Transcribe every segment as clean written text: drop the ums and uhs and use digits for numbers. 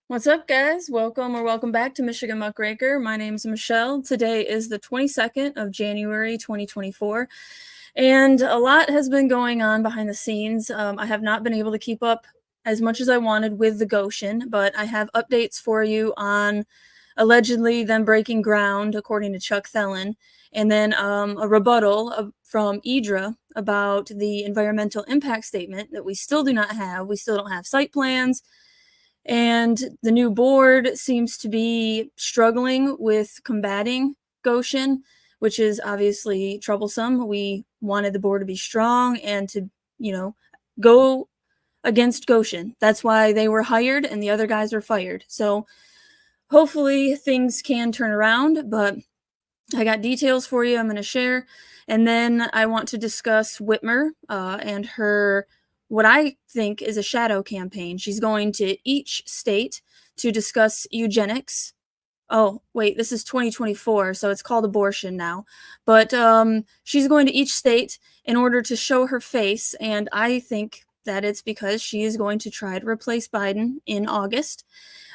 What's up, guys? Welcome back to Michigan Muckraker. My name's Michelle. Today is the 22nd of January, 2024, and a lot has been going on behind the scenes. I have not been able to keep up as much as I wanted with the Gotion, but I have updates for you on allegedly them breaking ground, according to Chuck Thelen, and then a rebuttal from IDRA about the environmental impact statement that we still do not have. We still don't have site plans. And the new board seems to be struggling with combating Gotion, which is obviously troublesome. We wanted the board to be strong and to, go against Gotion. That's why they were hired and the other guys were fired. So hopefully things can turn around, but I got details for you I'm going to share. And then I want to discuss Whitmer and her what I think is a shadow campaign. She's going to each state to discuss eugenics. Oh, wait, this is 2024, so it's called abortion now. But she's going to each state in order to show her face, and I think that it's because she is going to try to replace Biden in August.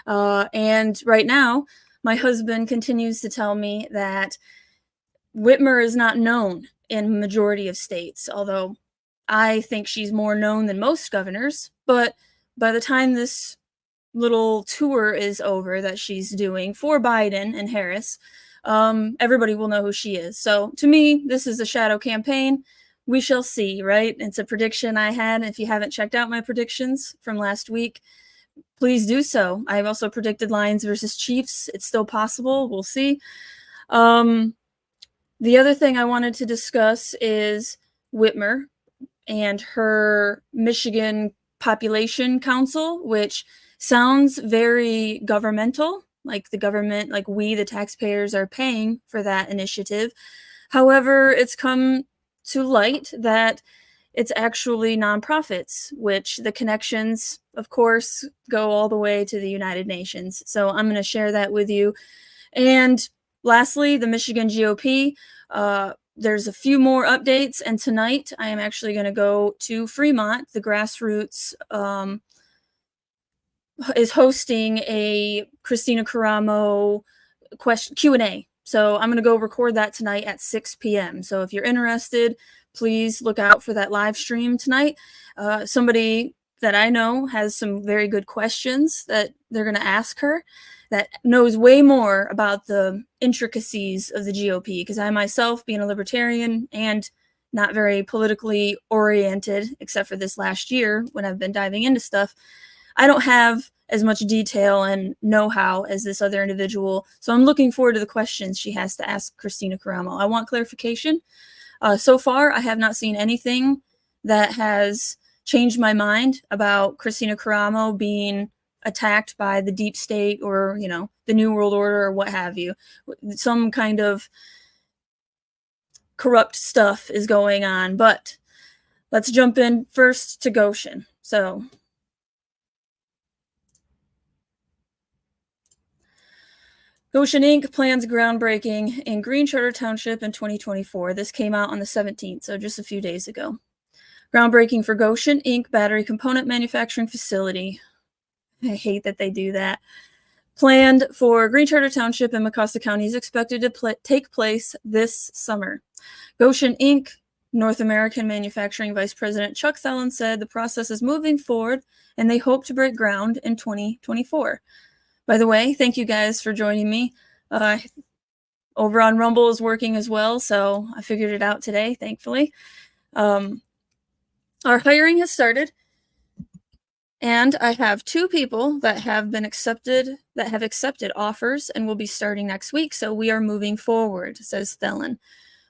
And right now, my husband continues to tell me that Whitmer is not known in majority of states, although I think she's more known than most governors. But by the time this little tour is over that she's doing for Biden and Harris, everybody will know who she is. So to me, this is a shadow campaign. We shall see, right? It's a prediction I had. If you haven't checked out my predictions from last week, please do so. I've also predicted Lions versus Chiefs. It's still possible. We'll see. The other thing I wanted to discuss is Whitmer and her Michigan Population Council, which sounds very governmental, like the government, like we, the taxpayers, are paying for that initiative. However, it's come to light that it's actually nonprofits, which the connections, of course, go all the way to the United Nations. So I'm going to share that with you. And lastly, the Michigan GOP. There's a few more updates, and tonight I am actually going to go to Fremont. The Grassroots is hosting a Christina Caramo Q&A. So I'm going to go record that tonight at 6 p.m. So if you're interested, please look out for that live stream tonight. Somebody that I know has some very good questions that they're going to ask her that knows way more about the intricacies of the GOP, because I myself, being a libertarian and not very politically oriented, except for this last year when I've been diving into stuff, I don't have as much detail and know-how as this other individual. So I'm looking forward to the questions she has to ask Christina Caramo. I want clarification. So far, I have not seen anything that has changed my mind about Christina Caramo being attacked by the deep state or, the New World Order or what have you. Some kind of corrupt stuff is going on. But let's jump in first to Gotion. So Gotion Inc. plans groundbreaking in Green Charter Township in 2024. This came out on the 17th, so just a few days ago. Groundbreaking for Gotion Inc. Battery Component Manufacturing Facility. I hate that they do that. Planned for Green Charter Township in Mecosta County is expected to take place this summer. Gotion Inc. North American Manufacturing Vice President Chuck Thelen said the process is moving forward and they hope to break ground in 2024. By the way, thank you guys for joining me. Over on Rumble is working as well, so I figured it out today, thankfully. Our hiring has started. And I have 2 people that have accepted offers and will be starting next week. So we are moving forward, says Thelen,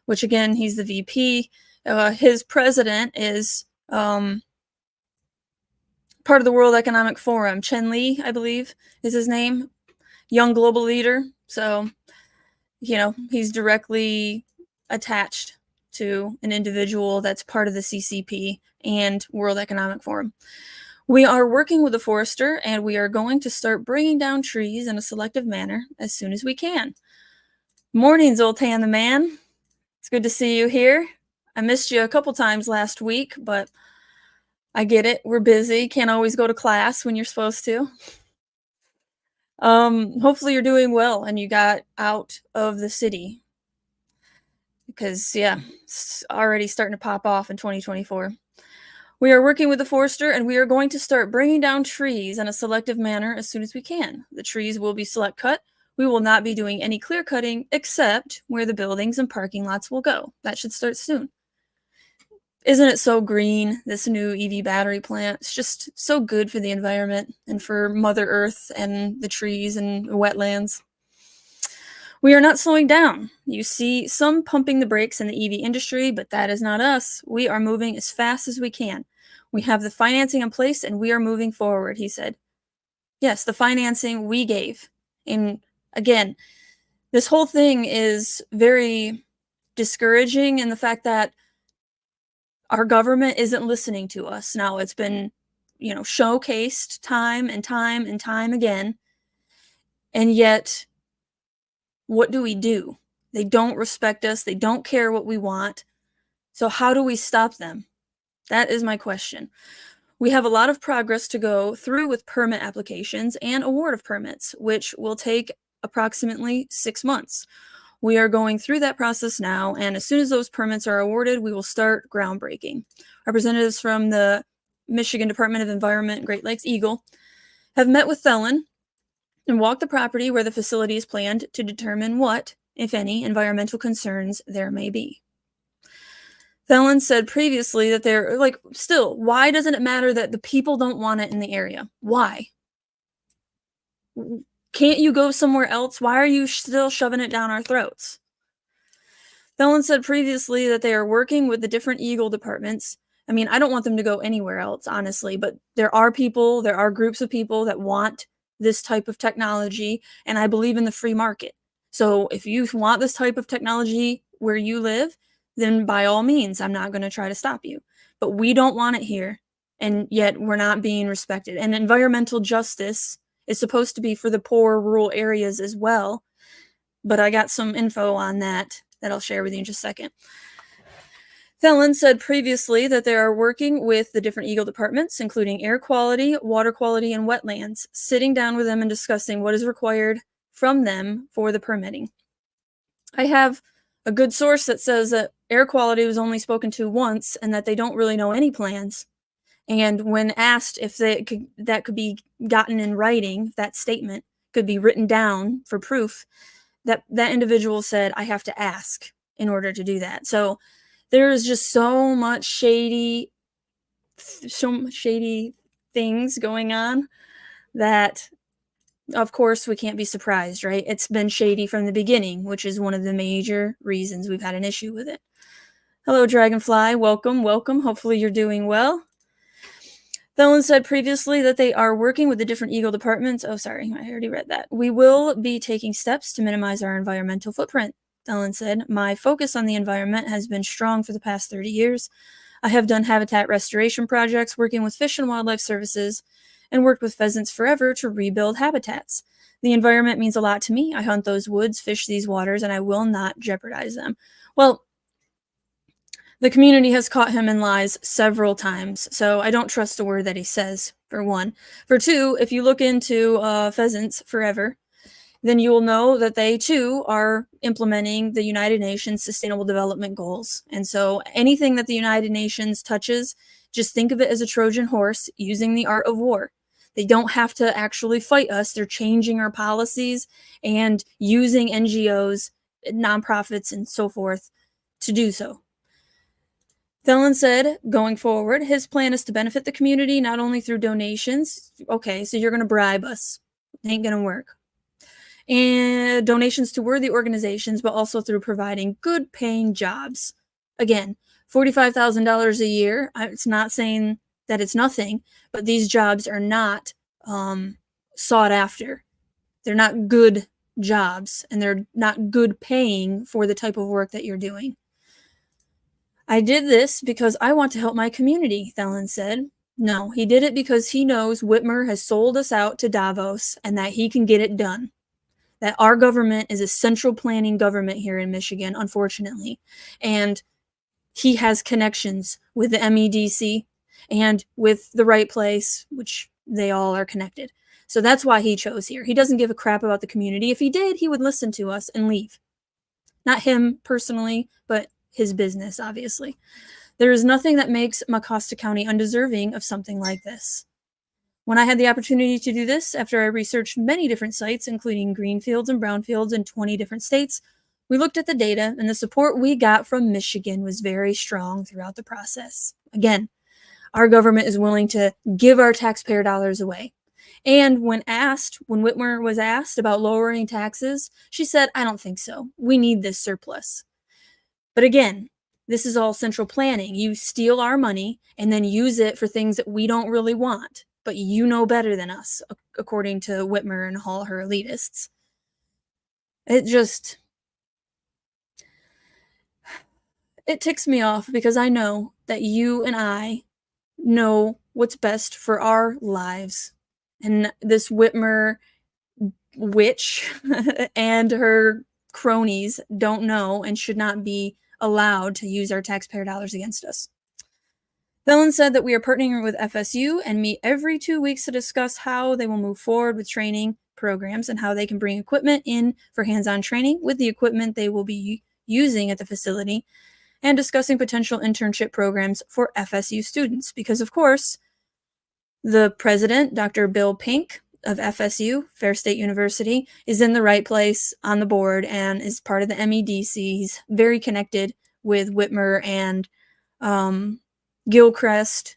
which again, he's the VP. His president is part of the World Economic Forum. Chen Li, I believe, is his name. Young global leader. So, he's directly attached to an individual that's part of the CCP and World Economic Forum. We are working with a forester, and we are going to start bringing down trees in a selective manner as soon as we can. Morning, Zoltan the man. It's good to see you here. I missed you a couple times last week, but I get it. We're busy. Can't always go to class when you're supposed to. Hopefully you're doing well and you got out of the city because, yeah, it's already starting to pop off in 2024. We are working with the forester and we are going to start bringing down trees in a selective manner as soon as we can. The trees will be select cut. We will not be doing any clear cutting except where the buildings and parking lots will go. That should start soon. Isn't it so green, this new EV battery plant? It's just so good for the environment and for Mother Earth and the trees and wetlands. We are not slowing down. You see some pumping the brakes in the EV industry, but that is not us. We are moving as fast as we can. We have the financing in place and we are moving forward, he said. Yes, the financing we gave. And again, this whole thing is very discouraging in the fact that our government isn't listening to us. Now, it's been, showcased time and time and time again. And yet, what do we do? They don't respect us. They don't care what we want. So how do we stop them? That is my question. We have a lot of progress to go through with permit applications and award of permits, which will take approximately 6 months. We are going through that process now, and as soon as those permits are awarded, we will start groundbreaking. Representatives from the Michigan Department of Environment, Great Lakes Eagle, have met with Thelen and walked the property where the facility is planned to determine what, if any, environmental concerns there may be. Thelen said previously that they're still, why doesn't it matter that the people don't want it in the area? Why? Can't you go somewhere else? Why are you still shoving it down our throats? Thelen said previously that they are working with the different Eagle departments. I mean, I don't want them to go anywhere else, honestly, but there are groups of people that want this type of technology, and I believe in the free market. So if you want this type of technology where you live, then by all means, I'm not going to try to stop you. But we don't want it here, and yet we're not being respected. And environmental justice is supposed to be for the poor rural areas as well, but I got some info on that I'll share with you in just a second. Thelen said previously that they are working with the different Eagle departments, including air quality, water quality, and wetlands, sitting down with them and discussing what is required from them for the permitting. I have a good source that says that air quality was only spoken to once and that they don't really know any plans. And when asked if that could be gotten in writing, that statement could be written down for proof, that individual said, I have to ask in order to do that. So there is just so much shady things going on that, of course, we can't be surprised, right? It's been shady from the beginning, which is one of the major reasons we've had an issue with it. Hello, Dragonfly. Welcome, welcome. Hopefully you're doing well. Thelen said previously that they are working with the different Eagle departments. Oh, sorry, I already read that. We will be taking steps to minimize our environmental footprint. Thelen said, my focus on the environment has been strong for the past 30 years. I have done habitat restoration projects working with Fish and Wildlife Services and worked with Pheasants Forever to rebuild habitats. The environment means a lot to me. I hunt those woods, fish these waters, and I will not jeopardize them. Well, the community has caught him in lies several times, so I don't trust a word that he says, for one. For two, if you look into Pheasants Forever, then you will know that they too are implementing the United Nations Sustainable Development Goals. And so anything that the United Nations touches, just think of it as a Trojan horse using the art of war. They don't have to actually fight us. They're changing our policies and using NGOs, nonprofits, and so forth to do so. Thelen said, going forward, his plan is to benefit the community not only through donations. Okay, so you're going to bribe us. It ain't going to work. And donations to worthy organizations, but also through providing good paying jobs. Again, $45,000 a year. It's not saying that it's nothing, but these jobs are not sought after. They're not good jobs, and they're not good paying for the type of work that you're doing. I did this because I want to help my community, Thelen said. No, he did it because he knows Whitmer has sold us out to Davos and that he can get it done. That our government is a central planning government here in Michigan, unfortunately. And he has connections with the MEDC and with the right place, which they all are connected. So that's why he chose here. He doesn't give a crap about the community. If he did, he would listen to us and leave. Not him personally, but his business, obviously. There is nothing that makes Mecosta County undeserving of something like this. When I had the opportunity to do this, after I researched many different sites, including greenfields and brownfields in 20 different states, we looked at the data, and the support we got from Michigan was very strong throughout the process. Again, our government is willing to give our taxpayer dollars away. And when Whitmer was asked about lowering taxes, she said, "I don't think so. We need this surplus." But again, this is all central planning. You steal our money and then use it for things that we don't really want. But you know better than us, according to Whitmer and all her elitists. It ticks me off because I know that you and I know what's best for our lives. And this Whitmer witch and her cronies don't know and should not be allowed to use our taxpayer dollars against us. Thelen said that we are partnering with FSU and meet every 2 weeks to discuss how they will move forward with training programs and how they can bring equipment in for hands-on training with the equipment they will be using at the facility, and discussing potential internship programs for FSU students. Because, of course, the president, Dr. Bill Pink of FSU, Fair State University, is in the right place on the board and is part of the MEDC. He's very connected with Whitmer and Gilchrist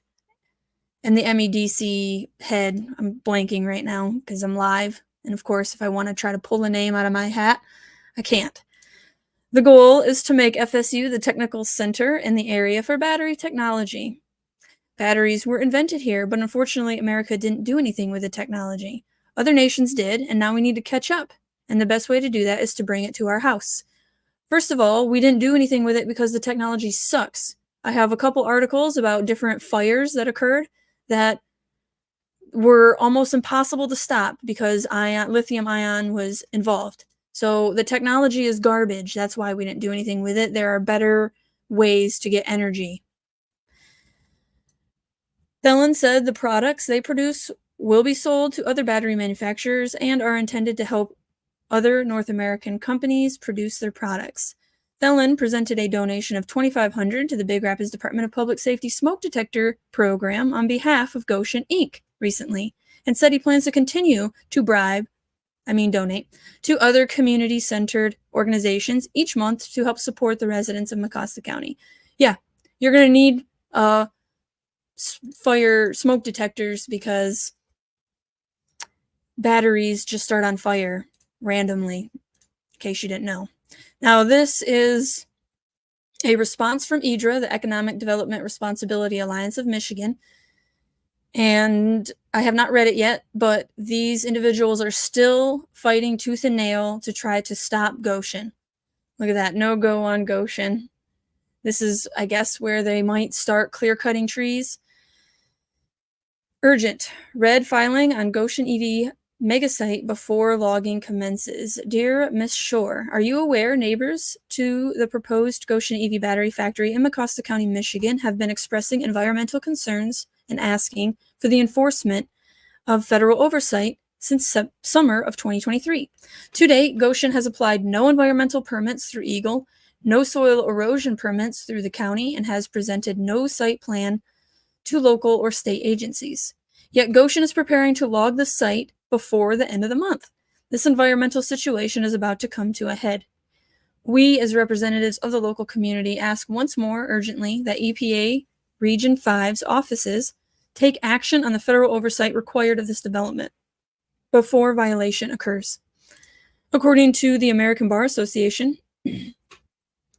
and the MEDC head. I'm blanking right now because I'm live. And of course, if I want to try to pull a name out of my hat, I can't. The goal is to make FSU the technical center in the area for battery technology. Batteries were invented here, but unfortunately, America didn't do anything with the technology. Other nations did, and now we need to catch up. And the best way to do that is to bring it to our house. First of all, we didn't do anything with it because the technology sucks. I have a couple articles about different fires that occurred that were almost impossible to stop because lithium ion was involved. So the technology is garbage. That's why we didn't do anything with it. There are better ways to get energy. Thelen said the products they produce will be sold to other battery manufacturers and are intended to help other North American companies produce their products. Thelen presented a donation of $2,500 to the Big Rapids Department of Public Safety smoke detector program on behalf of Gotion Inc. recently, and said he plans to continue to donate to other community-centered organizations each month to help support the residents of Mecosta County. Yeah, you're going to need fire smoke detectors because batteries just start on fire randomly, in case you didn't know. Now, this is a response from EDRA, the Economic Development Responsibility Alliance of Michigan, and I have not read it yet, but these individuals are still fighting tooth and nail to try to stop Gotion. Look at that, no go on Gotion. This is, I guess, where they might start clear-cutting trees. Urgent. Red filing on Gotion EV megasite before logging commences. Dear Miss Shore, are you aware neighbors to the proposed Gotion EV battery factory in Mecosta County, Michigan have been expressing environmental concerns and asking for the enforcement of federal oversight since summer of 2023. To date, Gotion has applied no environmental permits through Eagle, no soil erosion permits through the county, and has presented no site plan to local or state agencies. Yet Gotion is preparing to log the site before the end of the month. This environmental situation is about to come to a head. We, as representatives of the local community, ask once more urgently that EPA Region 5's offices take action on the federal oversight required of this development before violation occurs. According to the American Bar Association,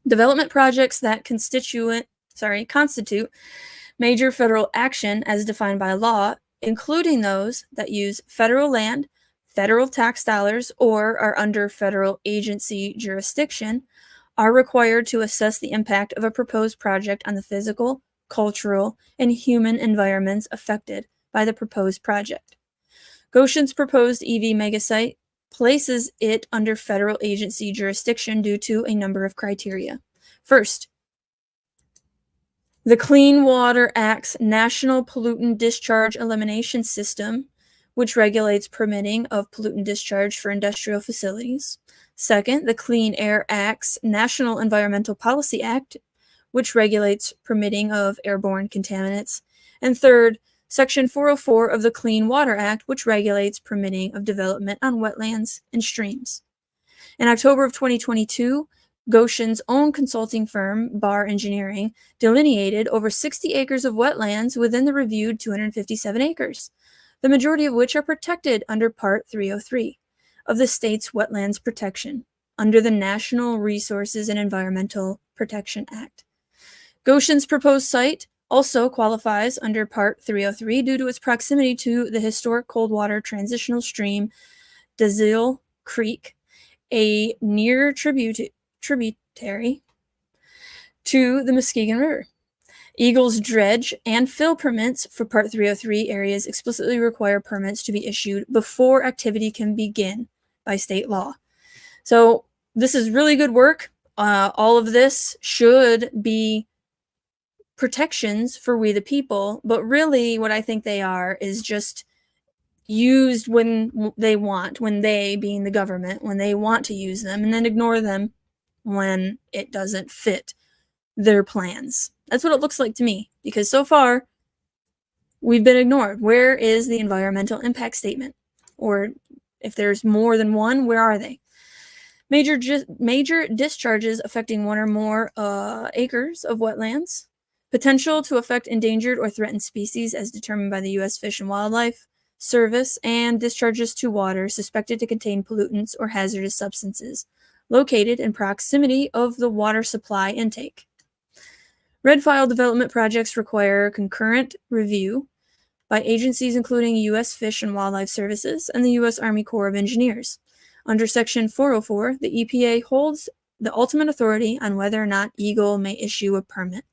development projects that constitute major federal action as defined by law, including those that use federal land, federal tax dollars, or are under federal agency jurisdiction, are required to assess the impact of a proposed project on the physical, cultural, and human environments affected by the proposed project. Gotion's proposed EV megasite places it under federal agency jurisdiction due to a number of criteria. First, the Clean Water Act's National Pollutant Discharge Elimination System, which regulates permitting of pollutant discharge for industrial facilities. Second, the Clean Air Act's National Environmental Policy Act, which regulates permitting of airborne contaminants. And third, Section 404 of the Clean Water Act, which regulates permitting of development on wetlands and streams. In October of 2022, Gotion's own consulting firm, Bar Engineering, delineated over 60 acres of wetlands within the reviewed 257 acres, the majority of which are protected under Part 303 of the state's Wetlands Protection under the National Resources and Environmental Protection Act. Gotion's proposed site also qualifies under Part 303 due to its proximity to the historic cold-water transitional stream Dazil Creek, a near tributary to the Muskegon River. Eagle's dredge and fill permits for Part 303 areas explicitly require permits to be issued before activity can begin by state law. So this is really good work. All of this should be protections for we the people, but really what I think they are is just used when they want, when they, being the government, when they want to use them, and then ignore them when it doesn't fit their plans. That's what it looks like to me, because so far we've been ignored. Where is the environmental impact statement? Or if there's more than one, where are they? Major discharges affecting one or more acres of wetlands. Potential to affect endangered or threatened species as determined by the U.S. Fish and Wildlife Service, and discharges to water suspected to contain pollutants or hazardous substances located in proximity of the water supply intake. Red file development projects require concurrent review by agencies including U.S. Fish and Wildlife Services and the U.S. Army Corps of Engineers. Under Section 404, the EPA holds the ultimate authority on whether or not Eagle may issue a permit.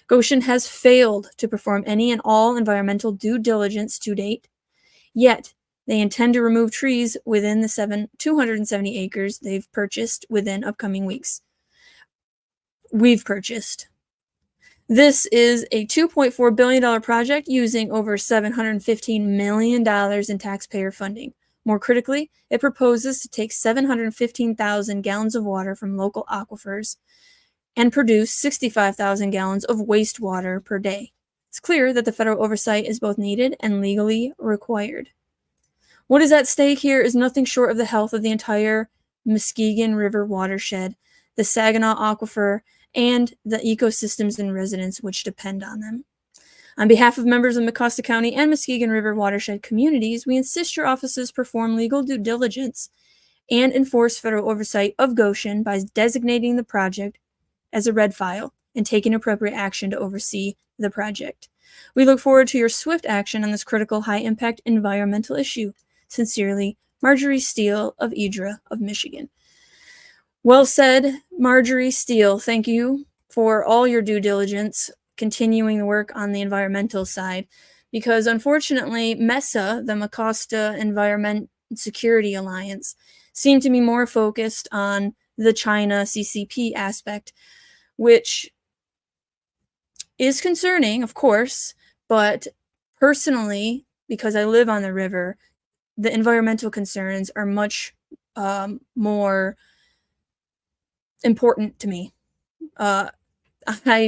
Gotion has failed to perform any and all environmental due diligence to date, yet they intend to remove trees within the 270 acres they've purchased within upcoming weeks. We've purchased. This is a $2.4 billion project using over $715 million in taxpayer funding. More critically, it proposes to take 715,000 gallons of water from local aquifers and produce 65,000 gallons of wastewater per day. It's clear that the federal oversight is both needed and legally required. What is at stake here is nothing short of the health of the entire Muskegon River watershed, the Saginaw Aquifer, and the ecosystems and residents which depend on them. On behalf of members of Mecosta County and Muskegon River watershed communities, we insist your offices perform legal due diligence and enforce federal oversight of Gotion by designating the project as a red file and taking appropriate action to oversee the project. We look forward to your swift action on this critical high-impact environmental issue. Sincerely, Marjorie Steele of Idra of Michigan. Well said, Marjorie Steele. Thank you for all your due diligence, continuing the work on the environmental side, because unfortunately, MESA, the Mecosta Environment Security Alliance, seem to be more focused on the China CCP aspect, which is concerning, of course, but personally, because I live on the river, the environmental concerns are much more important to me. I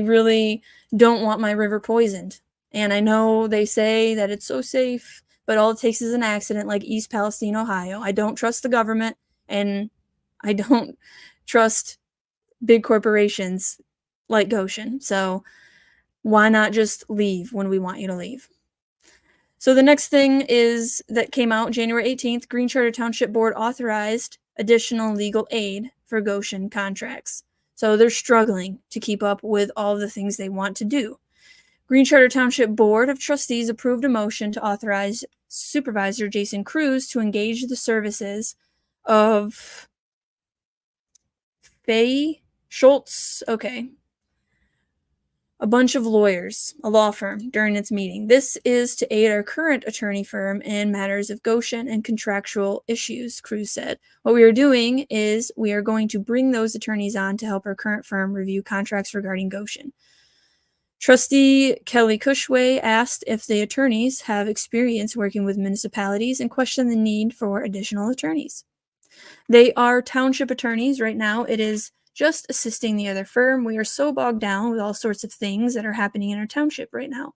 really don't want my river poisoned. And I know they say that it's so safe, but all it takes is an accident like East Palestine, Ohio. I don't trust the government, and I don't trust big corporations like Gotion. So why not just leave when we want you to leave? So the next thing is that came out January 18th, Green Charter Township Board authorized additional legal aid for Gotion contracts. So they're struggling to keep up with all the things they want to do. Green Charter Township Board of Trustees approved a motion to authorize Supervisor Jason Cruz to engage the services of Faye Schultz, a bunch of lawyers, a law firm, during its meeting. This is to aid our current attorney firm in matters of Gotion and contractual issues, Cruz said. What we are doing is we are going to bring those attorneys on to help our current firm review contracts regarding Gotion. Trustee Kelly Cushway asked if the attorneys have experience working with municipalities and questioned the need for additional attorneys. They are township attorneys right now. It is just assisting the other firm. We are so bogged down with all sorts of things that are happening in our township right now.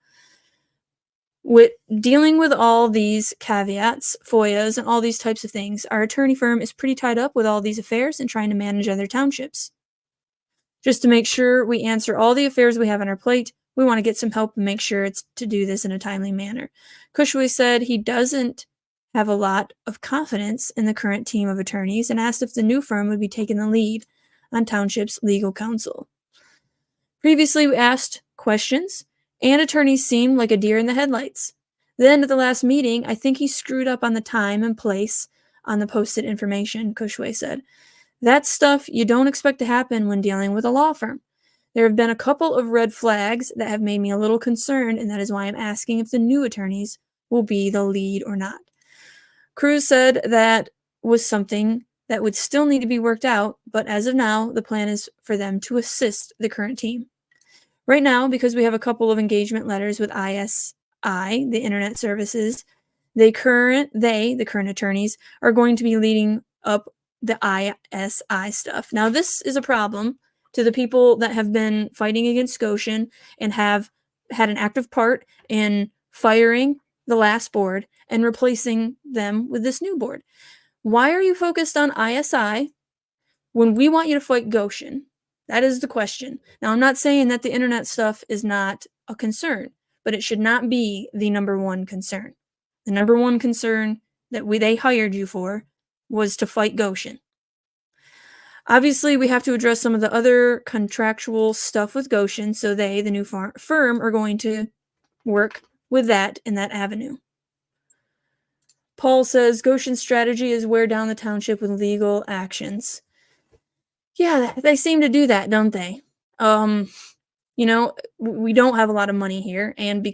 With dealing with all these caveats, FOIAs, and all these types of things, our attorney firm is pretty tied up with all these affairs and trying to manage other townships. Just to make sure we answer all the affairs we have on our plate, we want to get some help and make sure it's to do this in a timely manner. Cushway said he doesn't have a lot of confidence in the current team of attorneys and asked if the new firm would be taking the lead on Township's legal counsel. Previously, we asked questions, and attorneys seemed like a deer in the headlights. Then, at the last meeting, I think he screwed up on the time and place on the posted information, Cushway said. That's stuff you don't expect to happen when dealing with a law firm. There have been a couple of red flags that have made me a little concerned, and that is why I'm asking if the new attorneys will be the lead or not. Cruz said that was something that would still need to be worked out, but as of now, the plan is for them to assist the current team. Right now, because we have a couple of engagement letters with ISI, the internet services, the current attorneys, are going to be leading up the ISI stuff. Now, this is a problem to the people that have been fighting against Gotion and have had an active part in firing the last board and replacing them with this new board. Why are you focused on ISI when we want you to fight Gotion? That is the question. Now, I'm not saying that the internet stuff is not a concern, but it should not be the number one concern. The number one concern that they hired you for was to fight Gotion. Obviously, we have to address some of the other contractual stuff with Gotion, so the new firm, are going to work with that in that avenue. Paul says Goshen's strategy is wear down the township with legal actions. Yeah, they seem to do that, don't they? We don't have a lot of money here, and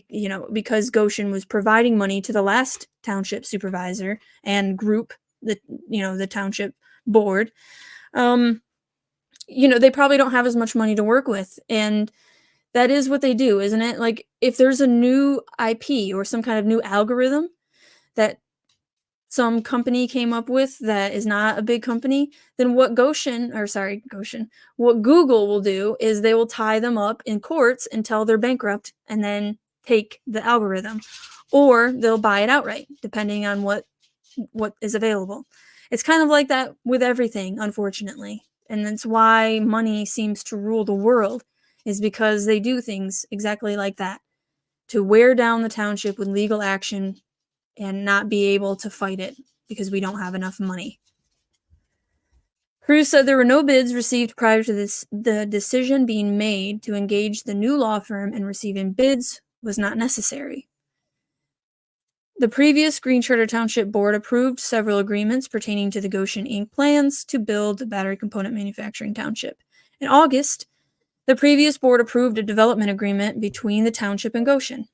because Gotion was providing money to the last township supervisor and group, the township board, they probably don't have as much money to work with, and that is what they do, isn't it? Like, if there's a new IP or some kind of new algorithm that some company came up with that is not a big company, then what what Google will do is they will tie them up in courts until they're bankrupt and then take the algorithm, or they'll buy it outright, depending on what is available. It's kind of like that with everything, unfortunately. And that's why money seems to rule the world, is because they do things exactly like that, to wear down the township with legal action and not be able to fight it because we don't have enough money. Cruz said there were no bids received prior to the decision being made to engage the new law firm, and receiving bids was not necessary. The previous Green Charter Township Board approved several agreements pertaining to the Gotion Inc. plans to build the battery component manufacturing township. In August, the previous board approved a development agreement between the township and Gotion.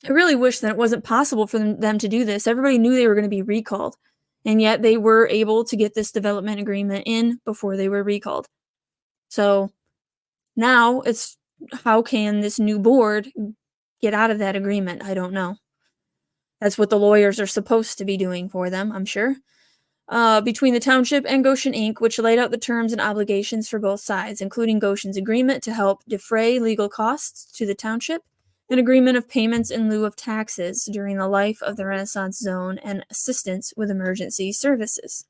I really wish that it wasn't possible for them to do this. Everybody knew they were going to be recalled, and yet they were able to get this development agreement in before they were recalled. So now it's, how can this new board get out of that agreement? I don't know. That's what the lawyers are supposed to be doing for them, I'm sure. Between the township and Gotion Inc., which laid out the terms and obligations for both sides, including Goshen's agreement to help defray legal costs to the township, an agreement of payments in lieu of taxes during the life of the Renaissance Zone, and assistance with emergency services.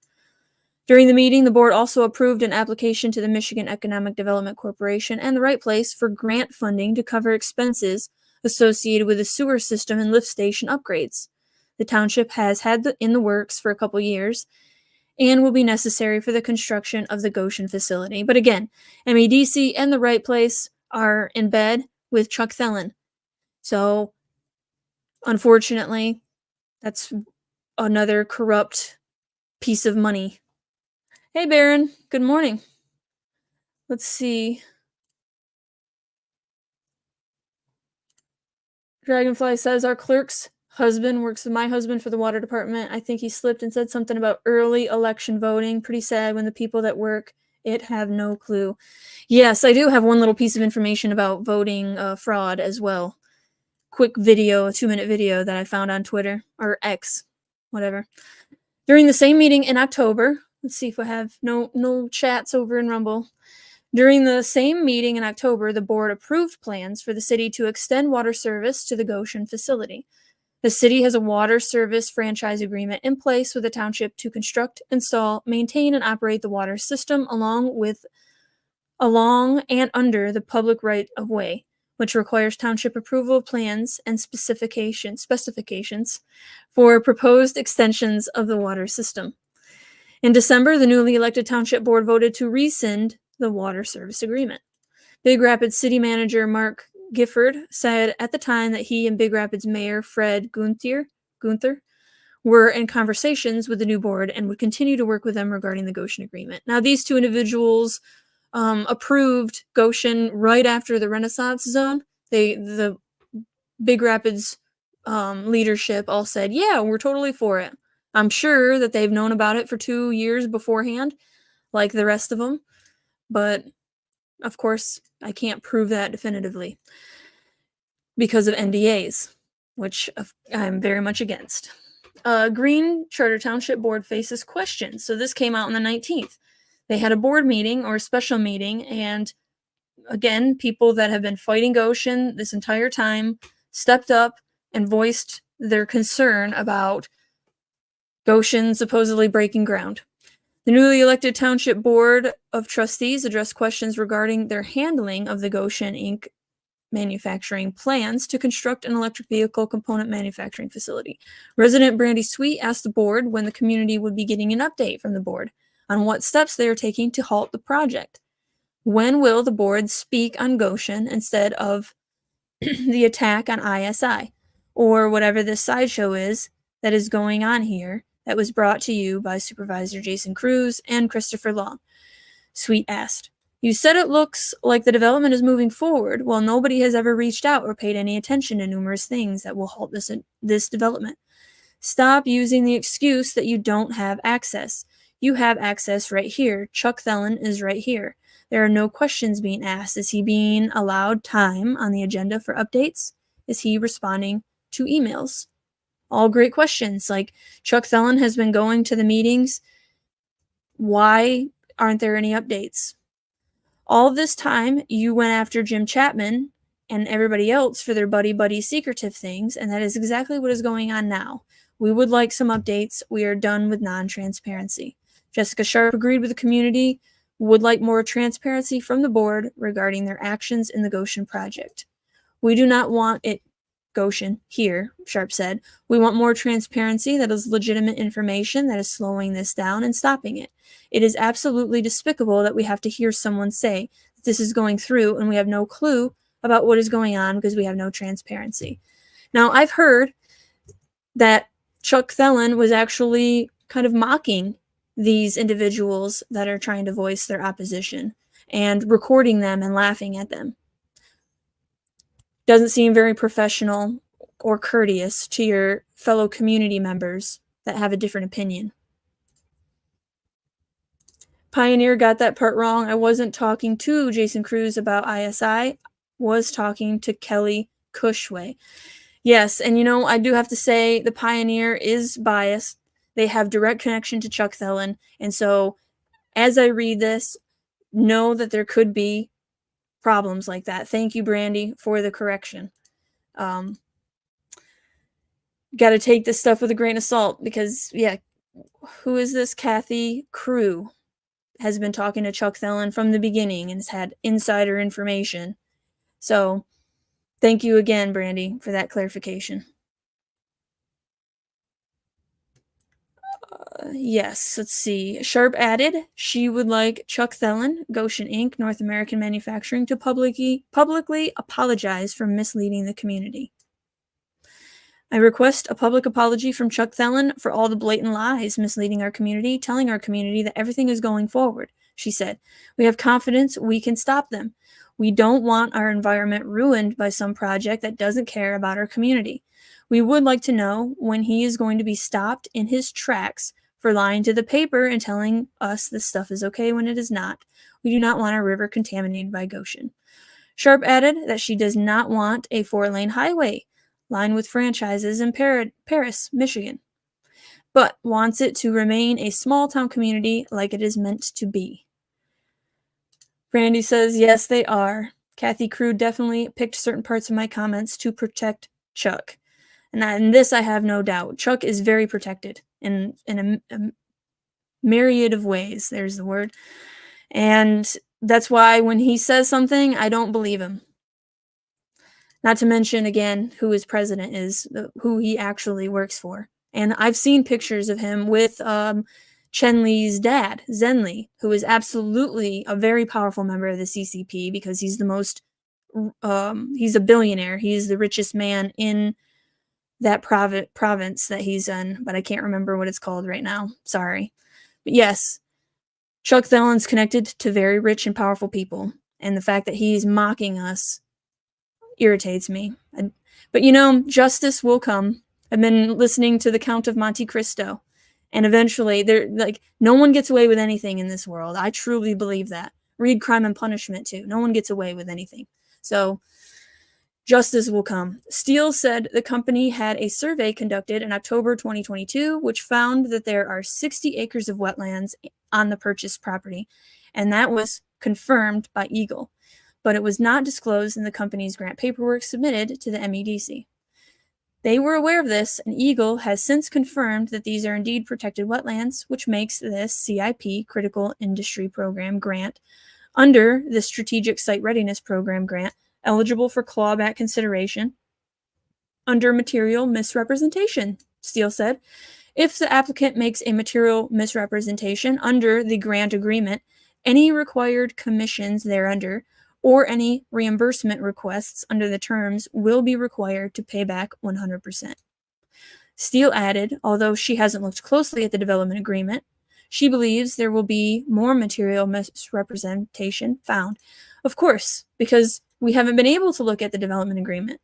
During the meeting, the board also approved an application to the Michigan Economic Development Corporation and the Right Place for grant funding to cover expenses associated with the sewer system and lift station upgrades. The township has had in the works for a couple years and will be necessary for the construction of the Gotion facility. But again, MEDC and the Right Place are in bed with Chuck Thelen. So, unfortunately, that's another corrupt piece of money. Hey, Baron. Good morning. Let's see. Dragonfly says our clerk's husband works with my husband for the water department. I think he slipped and said something about early election voting. Pretty sad when the people that work It have no clue. Yes, I do have one little piece of information about voting fraud as well. Quick video, a 2-minute video that I found on Twitter or X, whatever. During the same meeting in October, let's see if I have no chats over in Rumble. During the same meeting in October, the board approved plans for the city to extend water service to the Gotion facility. The city has a water service franchise agreement in place with the township to construct, install, maintain, and operate the water system along and under the public right of way, which requires township approval of plans and specifications for proposed extensions of the water system. In December, the newly elected township board voted to rescind the water service agreement. Big Rapids City Manager Mark Gifford said at the time that he and Big Rapids Mayor Fred Gunther were in conversations with the new board and would continue to work with them regarding the Gotion agreement. Now, these two individuals approved Gotion right after the Renaissance Zone. The Big Rapids leadership all said, yeah, we're totally for it. I'm sure that they've known about it for 2 years beforehand, like the rest of them. But, of course, I can't prove that definitively because of NDAs, which I'm very much against. Green Charter Township Board faces questions. So this came out on the 19th. They had a board meeting or a special meeting, and again, people that have been fighting Gotion this entire time stepped up and voiced their concern about Gotion supposedly breaking ground. The newly elected Township Board of Trustees addressed questions regarding their handling of the Gotion Inc. manufacturing plans to construct an electric vehicle component manufacturing facility. Resident Brandy Sweet asked the board when the community would be getting an update from the board on what steps they are taking to halt the project. When will the board speak on Gotion instead of the attack on ISI, or whatever this sideshow is that is going on here that was brought to you by Supervisor Jason Cruz and Christopher Long? Sweet asked. You said it looks like the development is moving forward. Well, nobody has ever reached out or paid any attention to numerous things that will halt this development. Stop using the excuse that you don't have access. You have access right here. Chuck Thelen is right here. There are no questions being asked. Is he being allowed time on the agenda for updates? Is he responding to emails? All great questions. Like, Chuck Thelen has been going to the meetings. Why aren't there any updates? All this time, you went after Jim Chapman and everybody else for their buddy secretive things, and that is exactly what is going on now. We would like some updates. We are done with non-transparency. Jessica Sharp agreed with the community, would like more transparency from the board regarding their actions in the Gotion project. We do not want it Gotion here, Sharp said. We want more transparency that is legitimate information that is slowing this down and stopping it. It is absolutely despicable that we have to hear someone say that this is going through and we have no clue about what is going on because we have no transparency. Now, I've heard that Chuck Thelen was actually kind of mocking these individuals that are trying to voice their opposition and recording them and laughing at them. Doesn't seem very professional or courteous to your fellow community members that have a different opinion. Pioneer got that part wrong. I wasn't talking to Jason Cruz about ISI. Was talking to Kelly Cushway. Yes, and I do have to say the Pioneer is biased. They have direct connection to Chuck Thelen, and so as I read this, know that there could be problems like that. Thank you, Brandy, for the correction. Got to take this stuff with a grain of salt because, yeah, who is this? Kathy Crew has been talking to Chuck Thelen from the beginning and has had insider information. So thank you again, Brandy, for that clarification. Yes, let's see. Sharp added she would like Chuck Thelen, Gotion Inc., North American Manufacturing, to publicly apologize for misleading the community. I request a public apology from Chuck Thelen for all the blatant lies misleading our community, telling our community that everything is going forward, she said. We have confidence we can stop them. We don't want our environment ruined by some project that doesn't care about our community. We would like to know when he is going to be stopped in his tracks for lying to the paper and telling us this stuff is okay when it is not. We do not want our river contaminated by Gotion. Sharp added that she does not want a 4-lane highway lined with franchises in Paris, Michigan, but wants it to remain a small-town community like it is meant to be. Randy says, yes, they are. Kathy Crew definitely picked certain parts of my comments to protect Chuck. And this I have no doubt. Chuck is very protected in a myriad of ways. There's the word. And that's why when he says something, I don't believe him. Not to mention, again, who his president is, who he actually works for. And I've seen pictures of him with Chen Li's dad, Zen Li, who is absolutely a very powerful member of the CCP because he's the most, he's a billionaire. He's the richest man in that province that he's in, but I can't remember what it's called right now. Sorry. But yes, Chuck Thellen's connected to very rich and powerful people, and the fact that he's mocking us irritates me. But you know, justice will come. I've been listening to the Count of Monte Cristo, and eventually, no one gets away with anything in this world. I truly believe that. Read Crime and Punishment too. No one gets away with anything. So justice will come. Steele said the company had a survey conducted in October 2022, which found that there are 60 acres of wetlands on the purchased property, and that was confirmed by Eagle, but it was not disclosed in the company's grant paperwork submitted to the MEDC. They were aware of this, and Eagle has since confirmed that these are indeed protected wetlands, which makes this CIP, Critical Industry Program grant, under the Strategic Site Readiness Program grant, eligible for clawback consideration under material misrepresentation, Steele said. If the applicant makes a material misrepresentation under the grant agreement, any required commissions thereunder or any reimbursement requests under the terms will be required to pay back 100%. Steele added, although she hasn't looked closely at the development agreement, she believes there will be more material misrepresentation found. Of course, because we haven't been able to look at the development agreement.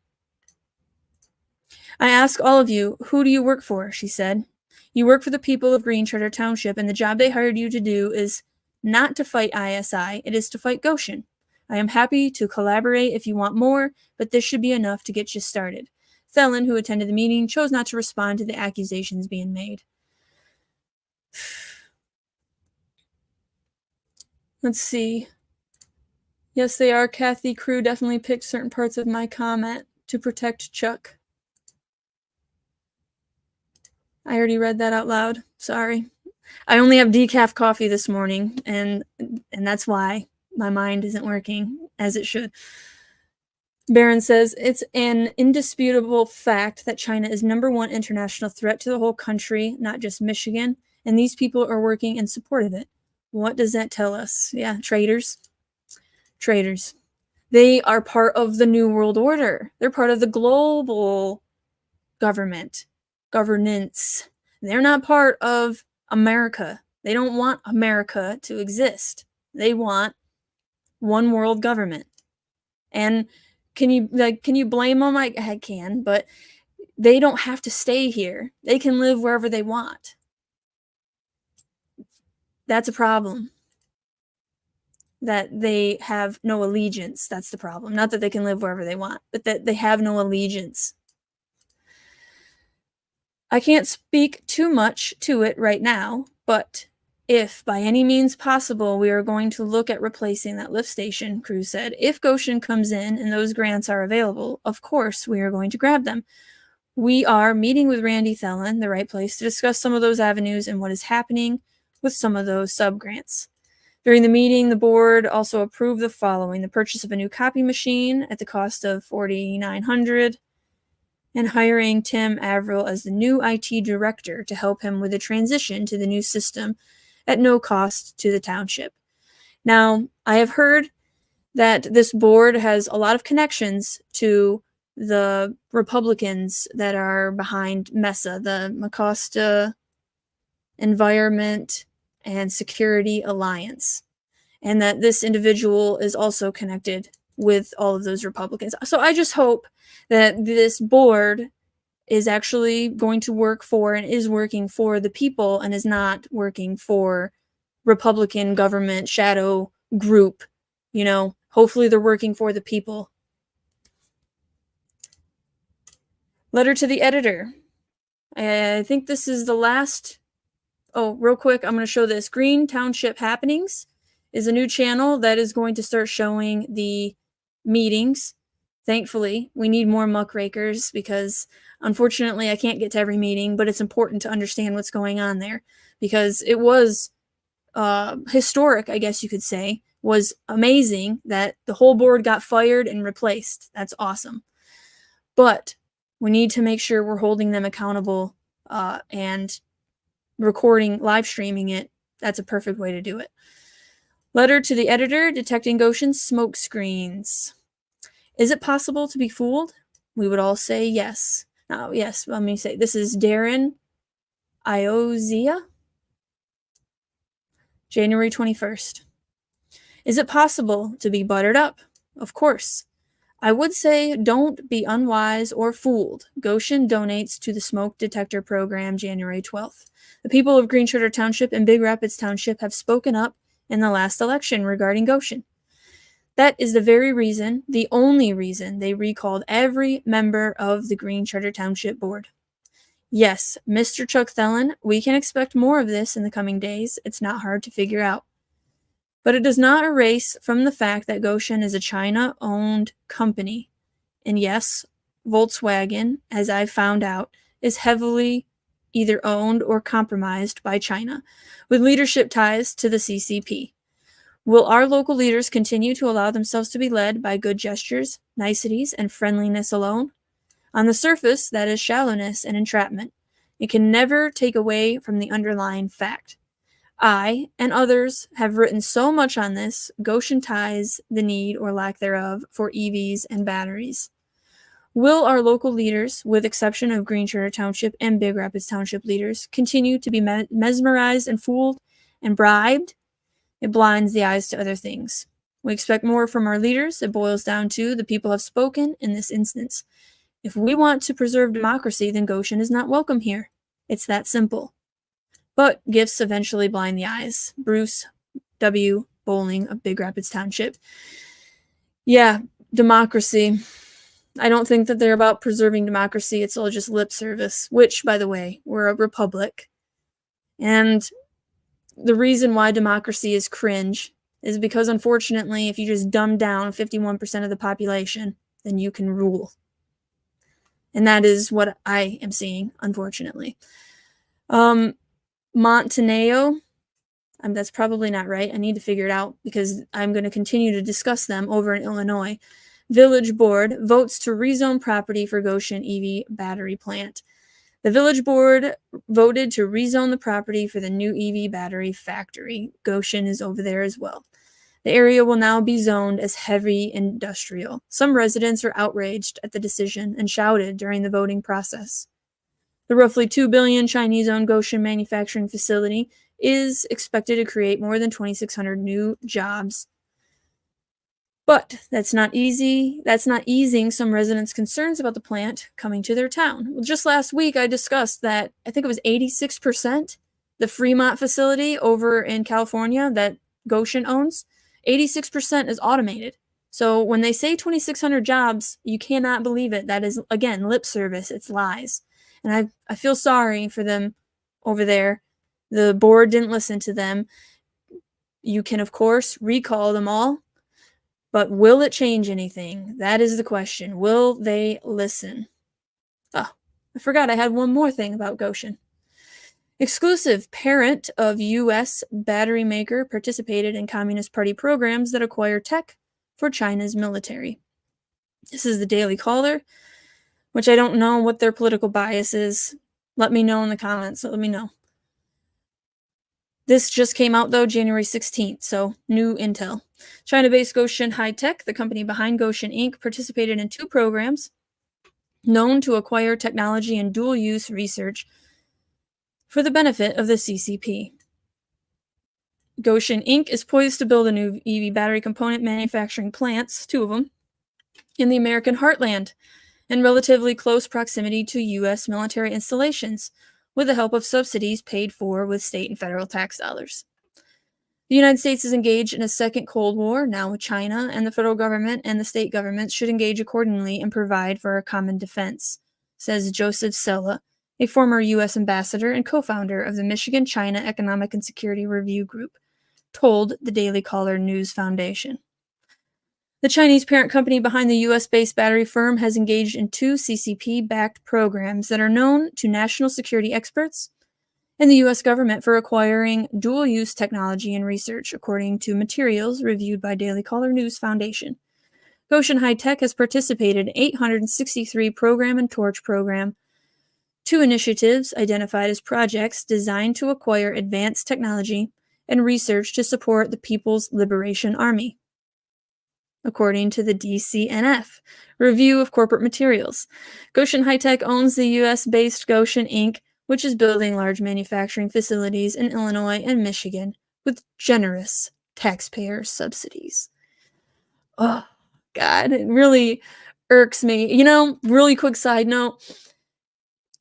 I ask all of you, who do you work for? She said. You work for the people of Green Charter Township, and the job they hired you to do is not to fight ISI, it is to fight Gotion. I am happy to collaborate if you want more, but this should be enough to get you started. Thelen, who attended the meeting, chose not to respond to the accusations being made. Let's see. Yes, they are. Kathy Crew definitely picked certain parts of my comment to protect Chuck. I already read that out loud. Sorry. I only have decaf coffee this morning, and that's why my mind isn't working as it should. Barron says, it's an indisputable fact that China is #1 international threat to the whole country, not just Michigan, and these people are working in support of it. What does that tell us? Yeah, traitors. Traitors. They are part of the New World Order. They're part of the global governance. They're not part of America. They don't want America to exist. They want one world government. And can you blame them? I can, but they don't have to stay here. They can live wherever they want. That's a problem. That they have no allegiance. That's the problem. Not that they can live wherever they want, but that they have no allegiance. I can't speak too much to it right now, but if by any means possible we are going to look at replacing that lift station, Crew said. If Gotion comes in and those grants are available, of course we are going to grab them. We are meeting with Randy Thelen, the right place, to discuss some of those avenues and what is happening with some of those sub-grants. During the meeting, the board also approved the following: the purchase of a new copy machine at the cost of $4,900, and hiring Tim Averill as the new IT director to help him with the transition to the new system at no cost to the township. Now, I have heard that this board has a lot of connections to the Republicans that are behind MESA, the Mecosta Environment and Security Alliance, and that this individual is also connected with all of those Republicans. So I just hope that this board is actually going to work for and is working for the people and is not working for Republican government shadow group. Hopefully they're working for the people. Letter to the editor. I think this is the last. Oh, real quick, I'm going to show this. Green Township Happenings is a new channel that is going to start showing the meetings. Thankfully, we need more muckrakers because unfortunately I can't get to every meeting, but it's important to understand what's going on there because it was historic, I guess you could say. Was amazing that the whole board got fired and replaced. That's awesome. But we need to make sure we're holding them accountable and recording, live streaming it. That's a perfect way to do it. Letter to the editor, detecting Gotion's smoke screens. Is it possible to be fooled? We would all say yes. Now, yes, let me say, this is Darren Iozia, January 21st. Is it possible to be buttered up? Of course. I would say don't be unwise or fooled. Gotion donates to the smoke detector program January 12th. The people of Green Charter Township and Big Rapids Township have spoken up in the last election regarding Gotion. That is the very reason, the only reason, they recalled every member of the Green Charter Township Board. Yes, Mr. Chuck Thelen, we can expect more of this in the coming days. It's not hard to figure out. But it does not erase from the fact that Gotion is a China-owned company. And yes, Volkswagen, as I found out, is heavily either owned or compromised by China, with leadership ties to the CCP. Will our local leaders continue to allow themselves to be led by good gestures, niceties, and friendliness alone? On the surface, that is shallowness and entrapment. It can never take away from the underlying fact. I and others have written so much on this. Gotion ties the need or lack thereof for EVs and batteries. Will our local leaders, with exception of Green Charter Township and Big Rapids Township leaders, continue to be mesmerized and fooled and bribed? It blinds the eyes to other things. We expect more from our leaders. It boils down to the people have spoken in this instance. If we want to preserve democracy, then Gotion is not welcome here. It's that simple. But gifts eventually blind the eyes. Bruce W. Bowling of Big Rapids Township. Yeah, democracy. I don't think that they're about preserving democracy. It's all just lip service, which, by the way, we're a republic. And the reason why democracy is cringe is because, unfortunately, if you just dumb down 51% of the population, then you can rule. And that is what I am seeing, unfortunately. Monteneo, that's probably not right. I need to figure it out because I'm going to continue to discuss them over in Illinois. Village Board votes to rezone property for Gotion EV Battery Plant. The Village Board voted to rezone the property for the new EV battery factory. Gotion is over there as well. The area will now be zoned as heavy industrial. Some residents are outraged at the decision and shouted during the voting process. The roughly $2 billion Chinese-owned Gotion manufacturing facility is expected to create more than 2,600 new jobs. But that's not easy. That's not easing some residents' concerns about the plant coming to their town. Well, just last week, I discussed that I think it was 86%, the Fremont facility over in California that Gotion owns, 86% is automated. So when they say 2,600 jobs, you cannot believe it. That is, again, lip service. It's lies. And I feel sorry for them over there. The board didn't listen to them. You can, of course, recall them all. But will it change anything? That is the question. Will they listen? Oh, I forgot I had one more thing about Gotion. Exclusive parent of U.S. battery maker participated in Communist Party programs that acquire tech for China's military. This is the Daily Caller, which I don't know what their political bias is. Let me know in the comments. Let me know. This just came out, though, January 16th, so new intel. China-based Gotion High-Tech, the company behind Gotion Inc., participated in 2 programs known to acquire technology and dual-use research for the benefit of the CCP. Gotion Inc. is poised to build a new EV battery component manufacturing plants, 2 of them, in the American heartland. in relatively close proximity to U.S. military installations, with the help of subsidies paid for with state and federal tax dollars. The United States is engaged in a second Cold War, now with China, and the federal government and the state governments should engage accordingly and provide for our common defense, says Joseph Sella, a former U.S. ambassador and co-founder of the Michigan-China Economic and Security Review Group, told the Daily Caller News Foundation. The Chinese parent company behind the U.S.-based battery firm has engaged in 2 CCP-backed programs that are known to national security experts and the U.S. government for acquiring dual-use technology and research, according to materials reviewed by Daily Caller News Foundation. Gotion High-Tech has participated in 863 Program and Torch program, 2 initiatives identified as projects designed to acquire advanced technology and research to support the People's Liberation Army, according to the DCNF review of corporate materials. Gotion High-Tech owns the U.S.-based Gotion Inc., which is building large manufacturing facilities in Illinois and Michigan with generous taxpayer subsidies. Oh, God, it really irks me. Really quick side note,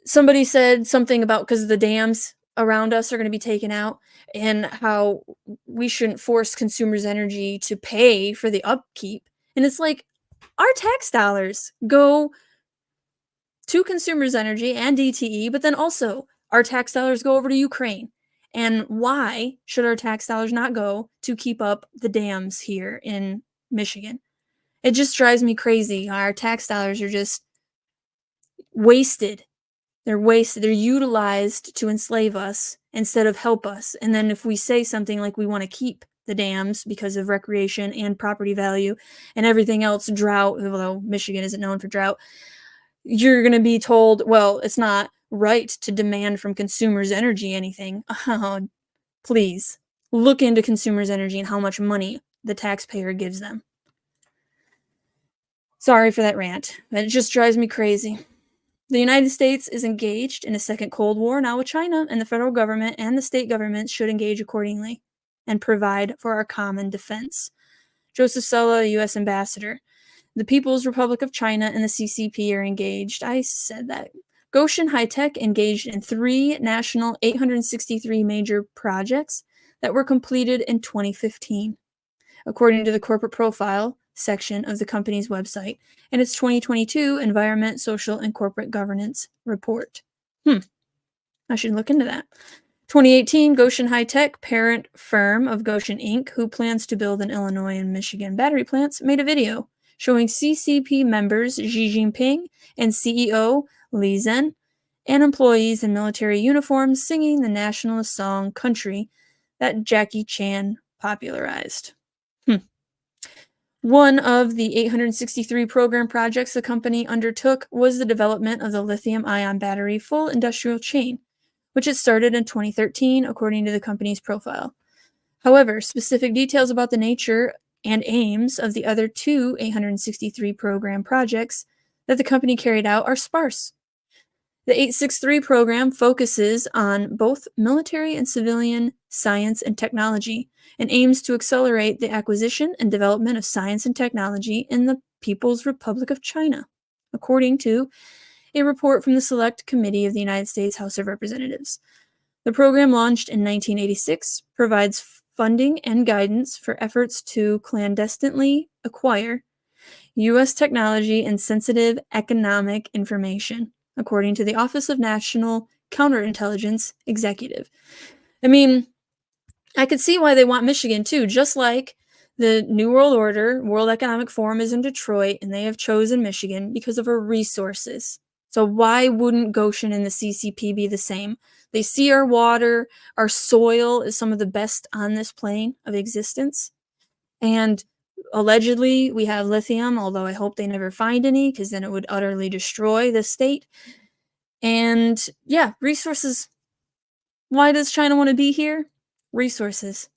somebody said something about because the dams around us are going to be taken out and how we shouldn't force consumers' energy to pay for the upkeep. And it's like, our tax dollars go to consumers' energy and DTE, but then also our tax dollars go over to Ukraine. And why should our tax dollars not go to keep up the dams here in Michigan? It just drives me crazy. Our tax dollars are just wasted. They're wasted. They're utilized to enslave us instead of help us. And then if we say something like we want to keep the dams because of recreation and property value and everything else, drought, although Michigan isn't known for drought, you're going to be told, well, it's not right to demand from consumers' energy anything. Oh, please look into consumers' energy and how much money the taxpayer gives them. Sorry for that rant, but it just drives me crazy. The United States is engaged in a second Cold War now with China, and the federal government and the state governments should engage accordingly and provide for our common defense. Joseph Sella, U.S. Ambassador. The People's Republic of China and the CCP are engaged. I said that. Gotion High-Tech engaged in 3 national 863 major projects that were completed in 2015, according to the corporate profile section of the company's website and its 2022 Environment, Social, and Corporate Governance report. I should look into that. 2018, Gotion High-Tech, parent firm of Gotion Inc., who plans to build in Illinois and Michigan battery plants, made a video showing CCP members Xi Jinping and CEO Li Zhen and employees in military uniforms singing the nationalist song Country that Jackie Chan popularized. One of the 863 program projects the company undertook was the development of the lithium-ion battery full industrial chain, which it started in 2013, according to the company's profile. However, specific details about the nature and aims of the other 2 863 program projects that the company carried out are sparse. The 863 program focuses on both military and civilian science and technology and aims to accelerate the acquisition and development of science and technology in the People's Republic of China, according to a report from the Select Committee of the United States House of Representatives. The program, launched in 1986, provides funding and guidance for efforts to clandestinely acquire U.S. technology and sensitive economic information, according to the Office of National Counterintelligence Executive. I mean, I could see why they want Michigan too, just like the New World Order, World Economic Forum is in Detroit, and they have chosen Michigan because of our resources. So why wouldn't Gotion and the CCP be the same? They see our water, our soil is some of the best on this plane of existence. And allegedly, we have lithium, although I hope they never find any, because then it would utterly destroy the state. And yeah, resources. Why does China want to be here? Resources.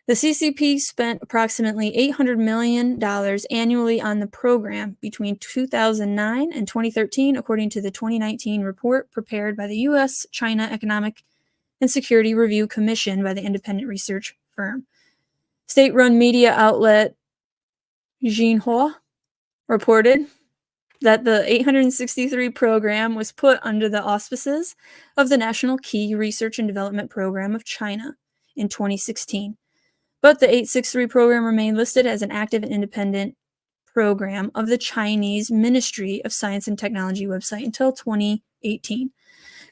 The CCP spent approximately $800 million annually on the program between 2009 and 2013, according to the 2019 report prepared by the U.S. China Economic and Security Review Commission by the independent research firm. State-run media outlet Xinhua reported that the 863 program was put under the auspices of the National Key Research and Development Program of China in 2016. But the 863 program remained listed as an active and independent program of the Chinese Ministry of Science and Technology website until 2018.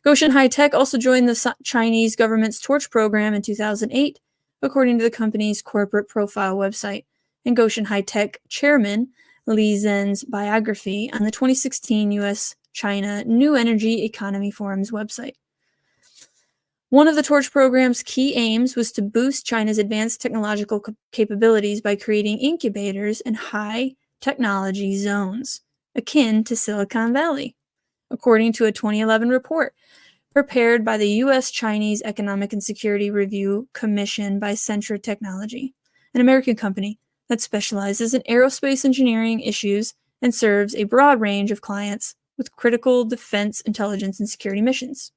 Gotion High-Tech also joined the Chinese government's Torch program in 2008, according to the company's corporate profile website, and Gotion High-Tech chairman Li Zhen's biography on the 2016 U.S.-China New Energy Economy Forum's website. One of the Torch program's key aims was to boost China's advanced technological capabilities by creating incubators in high-technology zones, akin to Silicon Valley, according to a 2011 report prepared by the U.S.-Chinese Economic and Security Review Commission by Centra Technology, an American company that specializes in aerospace engineering issues and serves a broad range of clients with critical defense, intelligence, and security missions.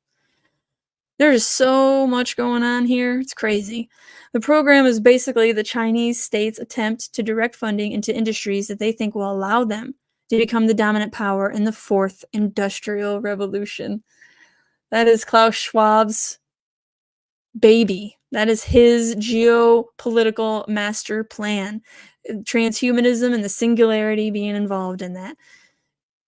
There's so much going on here. It's crazy. The program is basically the Chinese state's attempt to direct funding into industries that they think will allow them to become the dominant power in the fourth industrial revolution. That is Klaus Schwab's baby. That is his geopolitical master plan. Transhumanism and the singularity being involved in that.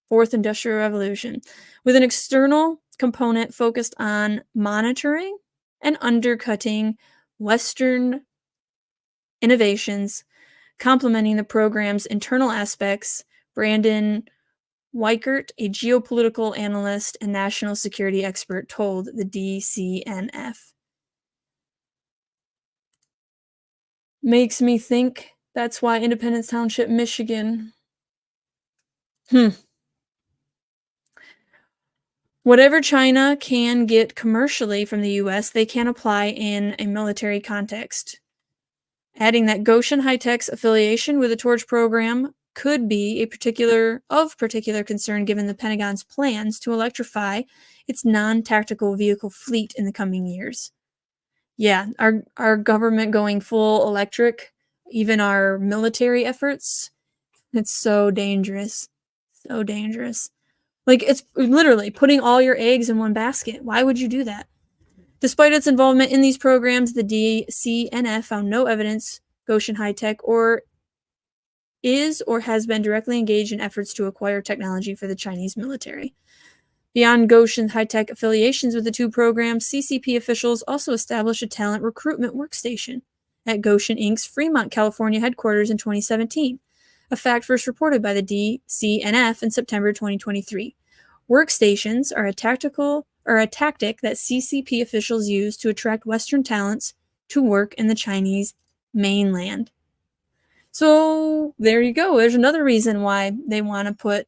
Fourth Industrial Revolution. With an external component focused on monitoring and undercutting Western innovations, complementing the program's internal aspects, Brandon Weichert, a geopolitical analyst and national security expert, told the DCNF. Makes me think that's why Independence Township, Michigan. Whatever China can get commercially from the US, they can apply in a military context. Adding that Gotion High-Tech's affiliation with the Torch program could be of particular concern given the Pentagon's plans to electrify its non-tactical vehicle fleet in the coming years. Yeah, our government going full electric, even our military efforts, it's so dangerous. So dangerous. Like, it's literally putting all your eggs in one basket. Why would you do that? Despite its involvement in these programs, the DCNF found no evidence Gotion High-Tech is or has been directly engaged in efforts to acquire technology for the Chinese military. Beyond Gotion High-Tech affiliations with the two programs, CCP officials also established a talent recruitment workstation at Gotion Inc.'s Fremont, California headquarters in 2017, a fact first reported by the DCNF in September 2023. Workstations are a tactic that CCP officials use to attract Western talents to work in the Chinese mainland. So there you go. There's another reason why they want to put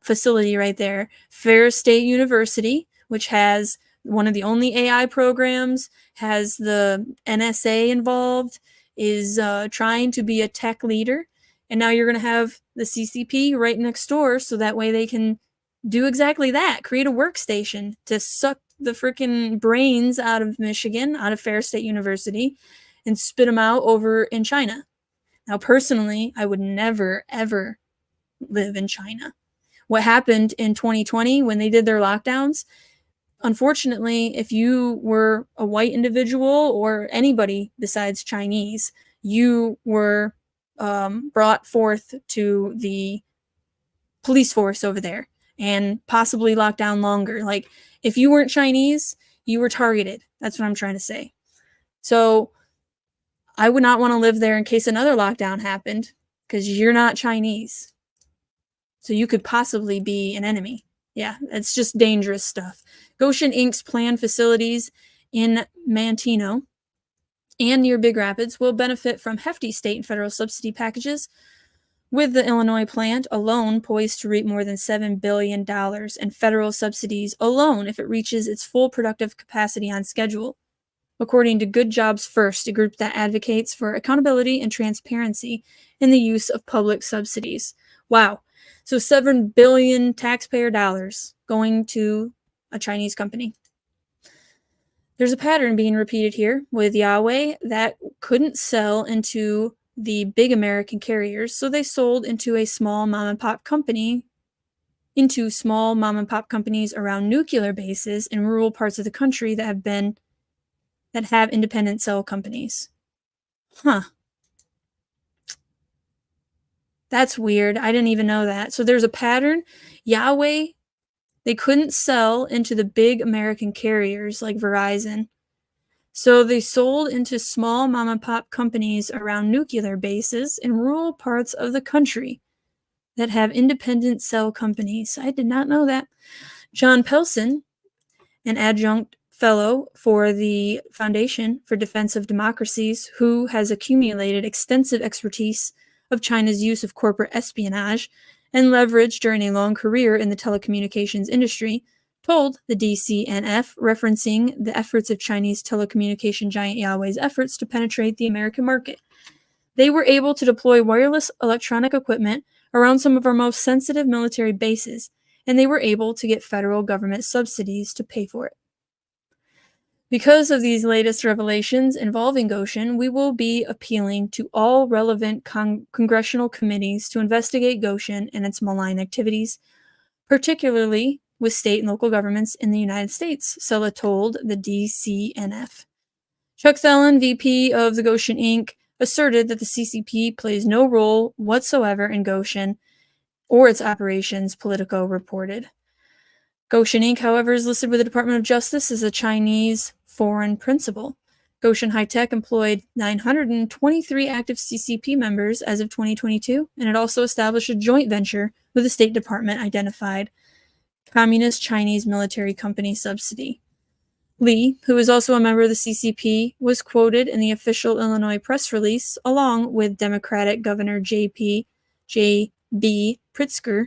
facility right there. Ferris State University, which has one of the only AI programs, has the NSA involved, is trying to be a tech leader. And now you're going to have the CCP right next door, so that way they can do exactly that. Create a workstation to suck the freaking brains out of Michigan, out of Ferris State University, and spit them out over in China. Now, personally, I would never, ever live in China. What happened in 2020 when they did their lockdowns, unfortunately, if you were a white individual or anybody besides Chinese, you were brought forth to the police force over there and possibly locked down longer. Like, if you weren't Chinese, you were targeted. That's what I'm trying to say. So I would not want to live there in case another lockdown happened, because you're not Chinese. So you could possibly be an enemy. Yeah, it's just dangerous stuff. Gotion Inc.'s planned facilities in Manteno and near Big Rapids will benefit from hefty state and federal subsidy packages, with the Illinois plant alone poised to reap more than $7 billion in federal subsidies alone if it reaches its full productive capacity on schedule, according to Good Jobs First, a group that advocates for accountability and transparency in the use of public subsidies. Wow. So $7 billion taxpayer dollars going to a Chinese company. There's a pattern being repeated here with Huawei that couldn't sell into the big American carriers, so they sold into small mom and pop companies around nuclear bases in rural parts of the country that have independent cell companies. Huh. That's weird. I didn't even know that. So there's a pattern. Yahweh, they couldn't sell into the big American carriers like Verizon. So they sold into small mom and pop companies around nuclear bases in rural parts of the country that have independent cell companies. I did not know that. John Pelson, an adjunct fellow for the Foundation for Defense of Democracies, who has accumulated extensive expertise of China's use of corporate espionage and leverage during a long career in the telecommunications industry, told the DCNF, referencing the efforts of Chinese telecommunication giant Huawei's efforts to penetrate the American market. They were able to deploy wireless electronic equipment around some of our most sensitive military bases, and they were able to get federal government subsidies to pay for it. Because of these latest revelations involving Gotion, we will be appealing to all relevant congressional committees to investigate Gotion and its malign activities, particularly with state and local governments in the United States, Sella told the DCNF. Chuck Thelen, VP of the Gotion Inc., asserted that the CCP plays no role whatsoever in Gotion or its operations, Politico reported. Gotion Inc., however, is listed with the Department of Justice as a Chinese foreign principal. Gotion High-Tech employed 923 active CCP members as of 2022, and it also established a joint venture with the State Department identified Communist Chinese Military Company Subsidy. Lee, who is also a member of the CCP, was quoted in the official Illinois press release along with Democratic Governor J.B. Pritzker,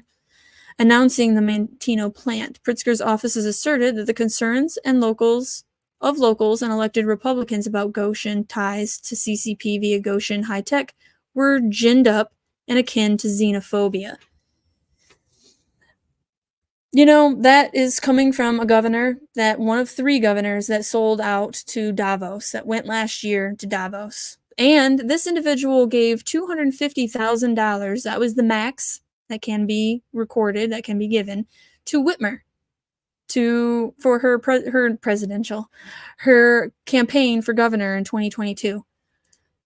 announcing the Manteno plant. Pritzker's office has asserted that the concerns of locals and elected Republicans about Gotion ties to CCP via Gotion High-Tech were ginned up and akin to xenophobia. You know, that is coming from a governor, one of 3 governors that sold out to Davos, that went last year to Davos. And this individual gave $250,000, that was the max that can be recorded, that can be given, to Whitmer for her campaign for governor in 2022.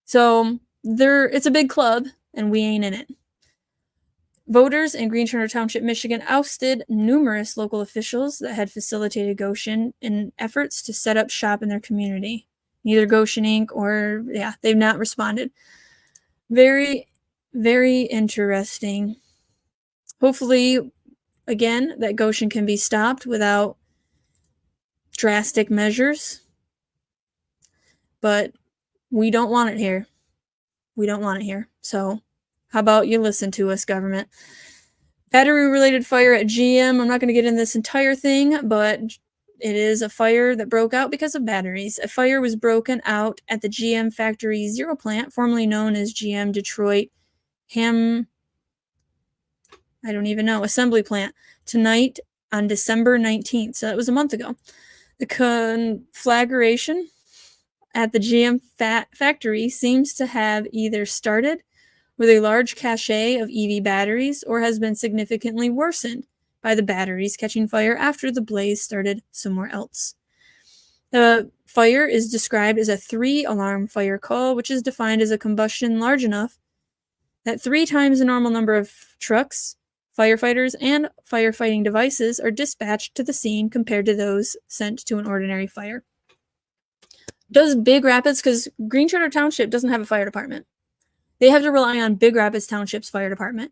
So it's a big club, and we ain't in it. Voters in Green Turner Township, Michigan ousted numerous local officials that had facilitated Gotion in efforts to set up shop in their community. Neither Gotion Inc. They've not responded. Very, very interesting. Hopefully, again, that Gotion can be stopped without drastic measures. But we don't want it here. We don't want it here. So how about you listen to us, government? Battery-related fire at GM. I'm not going to get into this entire thing, but it is a fire that broke out because of batteries. A fire was broken out at the GM Factory Zero plant, formerly known as GM Detroit assembly plant, tonight on December 19th. So that was a month ago. The conflagration at the GM factory seems to have either started with a large cache of EV batteries or has been significantly worsened by the batteries catching fire after the blaze started somewhere else. The fire is described as a 3-alarm fire call, which is defined as a combustion large enough that 3 times the normal number of trucks, firefighters, and firefighting devices are dispatched to the scene compared to those sent to an ordinary fire. Does Big Rapids, because Green Turner Township doesn't have a fire department. They have to rely on Big Rapids Township's fire department.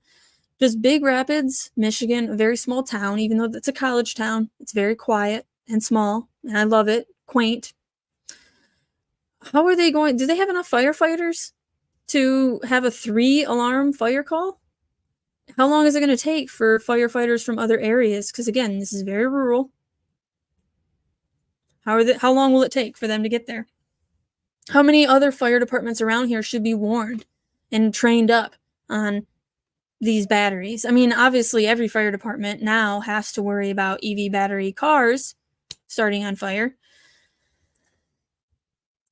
Does Big Rapids, Michigan, a very small town, even though it's a college town, it's very quiet and small, and I love it, quaint. How are they going? Do they have enough firefighters to have a 3-alarm fire call? How long is it going to take for firefighters from other areas? Because again, this is very rural. How long will it take for them to get there? How many other fire departments around here should be warned and trained up on these batteries? I mean, obviously every fire department now has to worry about EV battery cars starting on fire.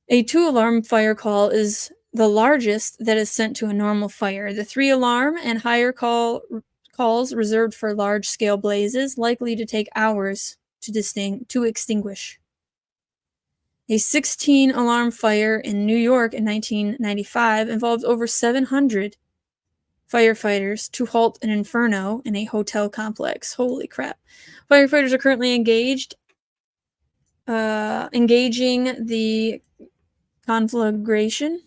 A 2-alarm fire call is the largest that is sent to a normal fire. The 3-alarm and higher calls reserved for large-scale blazes, likely to take hours to extinguish. A 16-alarm fire in New York in 1995 involved over 700 firefighters to halt an inferno in a hotel complex. Holy crap. Firefighters are currently engaging the conflagration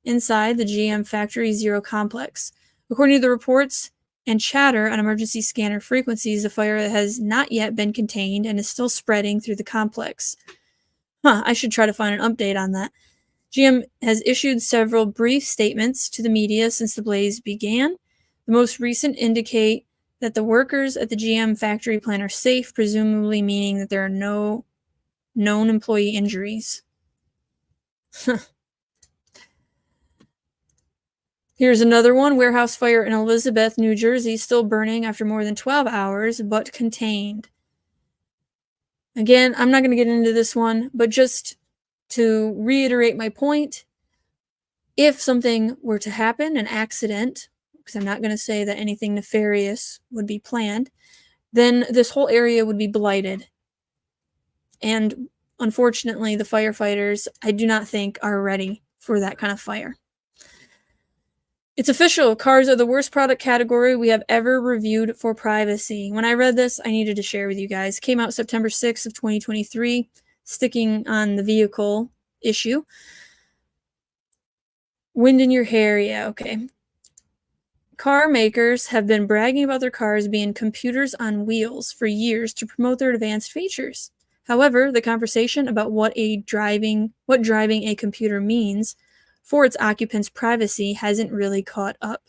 inside the GM Factory Zero complex. According to the reports and chatter on emergency scanner frequencies, the fire has not yet been contained and is still spreading through the complex. I should try to find an update on that. GM has issued several brief statements to the media since the blaze began. The most recent indicate that the workers at the GM factory plant are safe, presumably meaning that there are no known employee injuries. Here's another one. Warehouse fire in Elizabeth, New Jersey, still burning after more than 12 hours, but contained. Again, I'm not going to get into this one, but just to reiterate my point, if something were to happen, an accident, because I'm not going to say that anything nefarious would be planned, then this whole area would be blighted. And unfortunately, the firefighters, I do not think, are ready for that kind of fire. It's official. Cars are the worst product category we have ever reviewed for privacy. When I read this, I needed to share with you guys. It came out September 6th of 2023, sticking on the vehicle issue. Wind in your hair, yeah, okay. Car makers have been bragging about their cars being computers on wheels for years to promote their advanced features. However, the conversation about what driving a computer means for its occupants' privacy hasn't really caught up.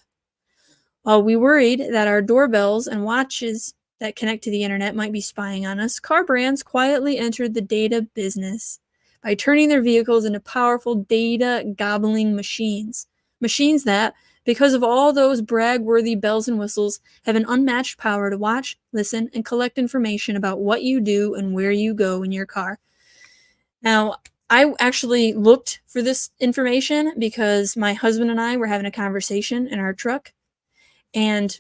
While we worried that our doorbells and watches that connect to the internet might be spying on us, car brands quietly entered the data business by turning their vehicles into powerful data-gobbling machines. Machines that, because of all those brag-worthy bells and whistles, have an unmatched power to watch, listen, and collect information about what you do and where you go in your car. Now, I actually looked for this information because my husband and I were having a conversation in our truck, and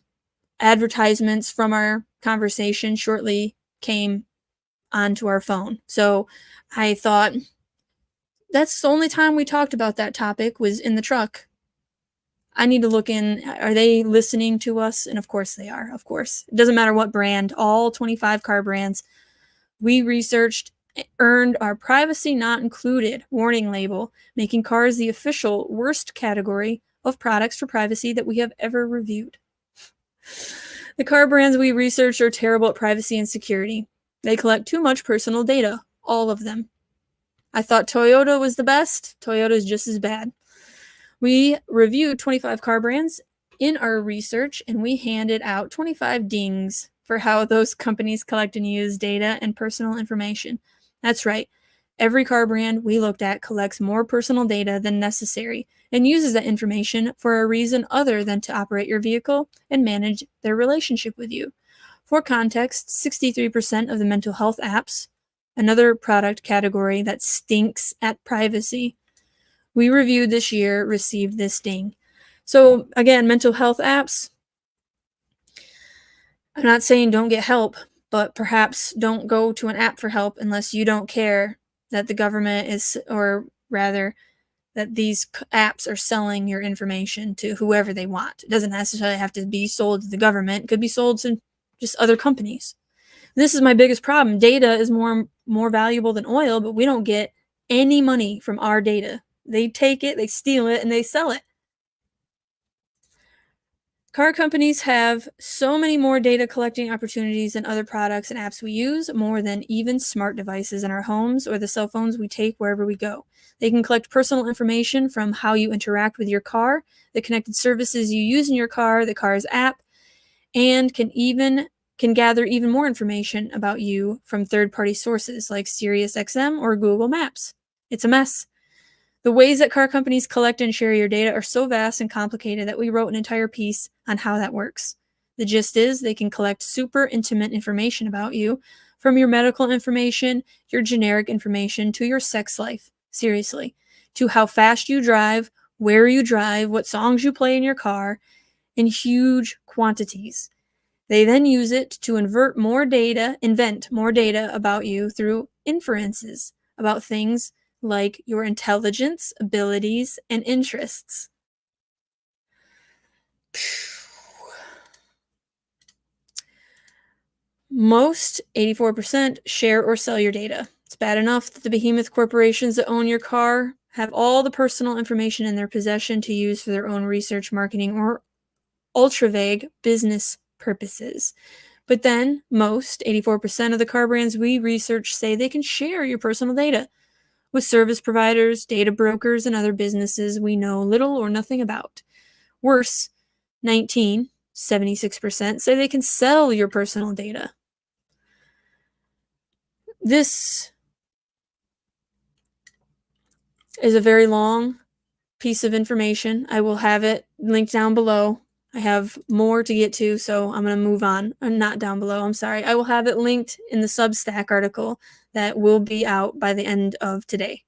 advertisements from our conversation shortly came onto our phone. So I thought, that's the only time we talked about that topic was in the truck. I need to look in, are they listening to us? And of course they are, of course. It doesn't matter what brand, all 25 car brands we researched earned our privacy not included warning label, making cars the official worst category of products for privacy that we have ever reviewed. The car brands we researched are terrible at privacy and security. They collect too much personal data, all of them. I thought Toyota was the best. Toyota is just as bad. We reviewed 25 car brands in our research, and we handed out 25 dings for how those companies collect and use data and personal information. That's right. Every car brand we looked at collects more personal data than necessary and uses that information for a reason other than to operate your vehicle and manage their relationship with you. For context, 63% of the mental health apps, another product category that stinks at privacy, we reviewed this year, received this ding. So again, mental health apps, I'm not saying don't get help, but perhaps don't go to an app for help unless you don't care that the government is, or rather, that these apps are selling your information to whoever they want. It doesn't necessarily have to be sold to the government. It could be sold to just other companies. This is my biggest problem. Data is more valuable than oil, but we don't get any money from our data. They take it, they steal it, and they sell it. Car companies have so many more data collecting opportunities than other products and apps we use, more than even smart devices in our homes or the cell phones we take wherever we go. They can collect personal information from how you interact with your car, the connected services you use in your car, the car's app, and can gather even more information about you from third-party sources like SiriusXM or Google Maps. It's a mess. The ways that car companies collect and share your data are so vast and complicated that we wrote an entire piece on how that works. The gist is they can collect super intimate information about you, from your medical information, your generic information, to your sex life, seriously, to how fast you drive, where you drive, what songs you play in your car, in huge quantities. They then use it to invent more data about you through inferences about things like your intelligence, abilities, and interests. Most, 84%, share or sell your data. It's bad enough that the behemoth corporations that own your car have all the personal information in their possession to use for their own research, marketing, or ultra-vague business purposes. But then, most, 84% of the car brands we research say they can share your personal data with service providers, data brokers, and other businesses we know little or nothing about. Worse, 76% say they can sell your personal data. This is a very long piece of information. I will have it linked down below. I have more to get to, so I'm going to move on. Not down below, I'm sorry. I will have it linked in the Substack article that will be out by the end of today.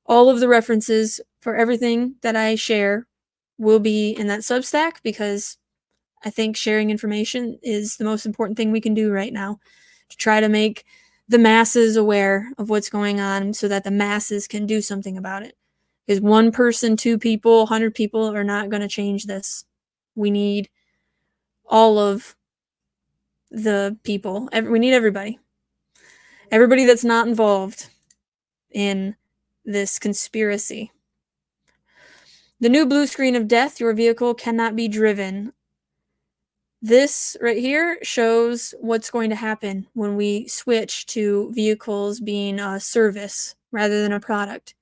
All of the references for everything that I share will be in that Substack because I think sharing information is the most important thing we can do right now to try to make the masses aware of what's going on so that the masses can do something about it. Because one person, 2 people, 100 people are not going to change this. We need all of the people. We need everybody. Everybody that's not involved in this conspiracy. The new blue screen of death, your vehicle cannot be driven. This right here shows what's going to happen when we switch to vehicles being a service rather than a product.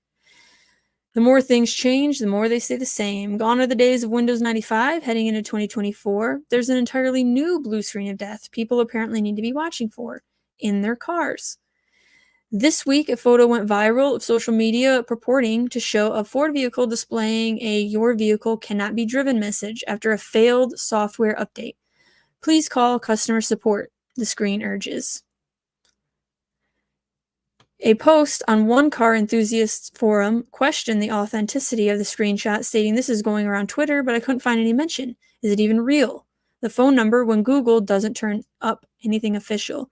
The more things change, the more they stay the same. Gone are the days of Windows 95, heading into 2024. There's an entirely new blue screen of death people apparently need to be watching for in their cars. This week, a photo went viral of social media purporting to show a Ford vehicle displaying a "Your vehicle cannot be driven" message after a failed software update. Please call customer support, the screen urges. A post on one car enthusiast forum questioned the authenticity of the screenshot, stating, "This is going around Twitter, but I couldn't find any mention. Is it even real? The phone number, when Googled, doesn't turn up anything official."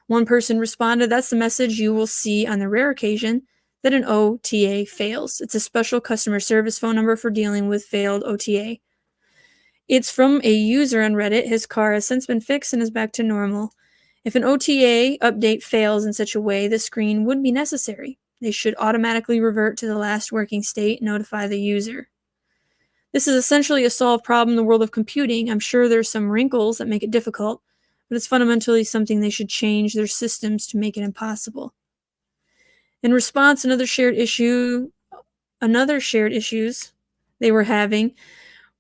One person responded, "That's the message you will see on the rare occasion that an OTA fails. It's a special customer service phone number for dealing with failed OTA." It's from a user on Reddit. His car has since been fixed and is back to normal. If an OTA update fails in such a way, the screen would be necessary. They should automatically revert to the last working state and notify the user. This is essentially a solved problem in the world of computing. I'm sure there's some wrinkles that make it difficult, but it's fundamentally something they should change their systems to make it impossible. In response, another shared issues they were having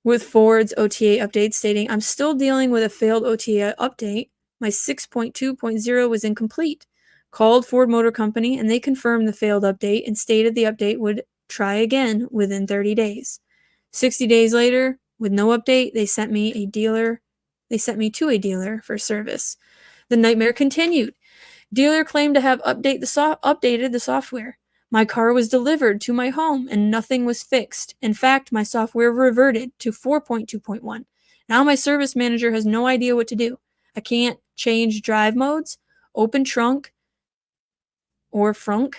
with Ford's OTA update, stating, "I'm still dealing with a failed OTA update. My 6.2.0 was incomplete. Called Ford Motor Company and they confirmed the failed update and stated the update would try again within 30 days. 60 days later, with no update, they sent me to a dealer for service. The nightmare continued. Dealer claimed to have updated the software. My car was delivered to my home and nothing was fixed. In fact, my software reverted to 4.2.1. Now my service manager has no idea what to do. I can't change drive modes, open trunk or frunk,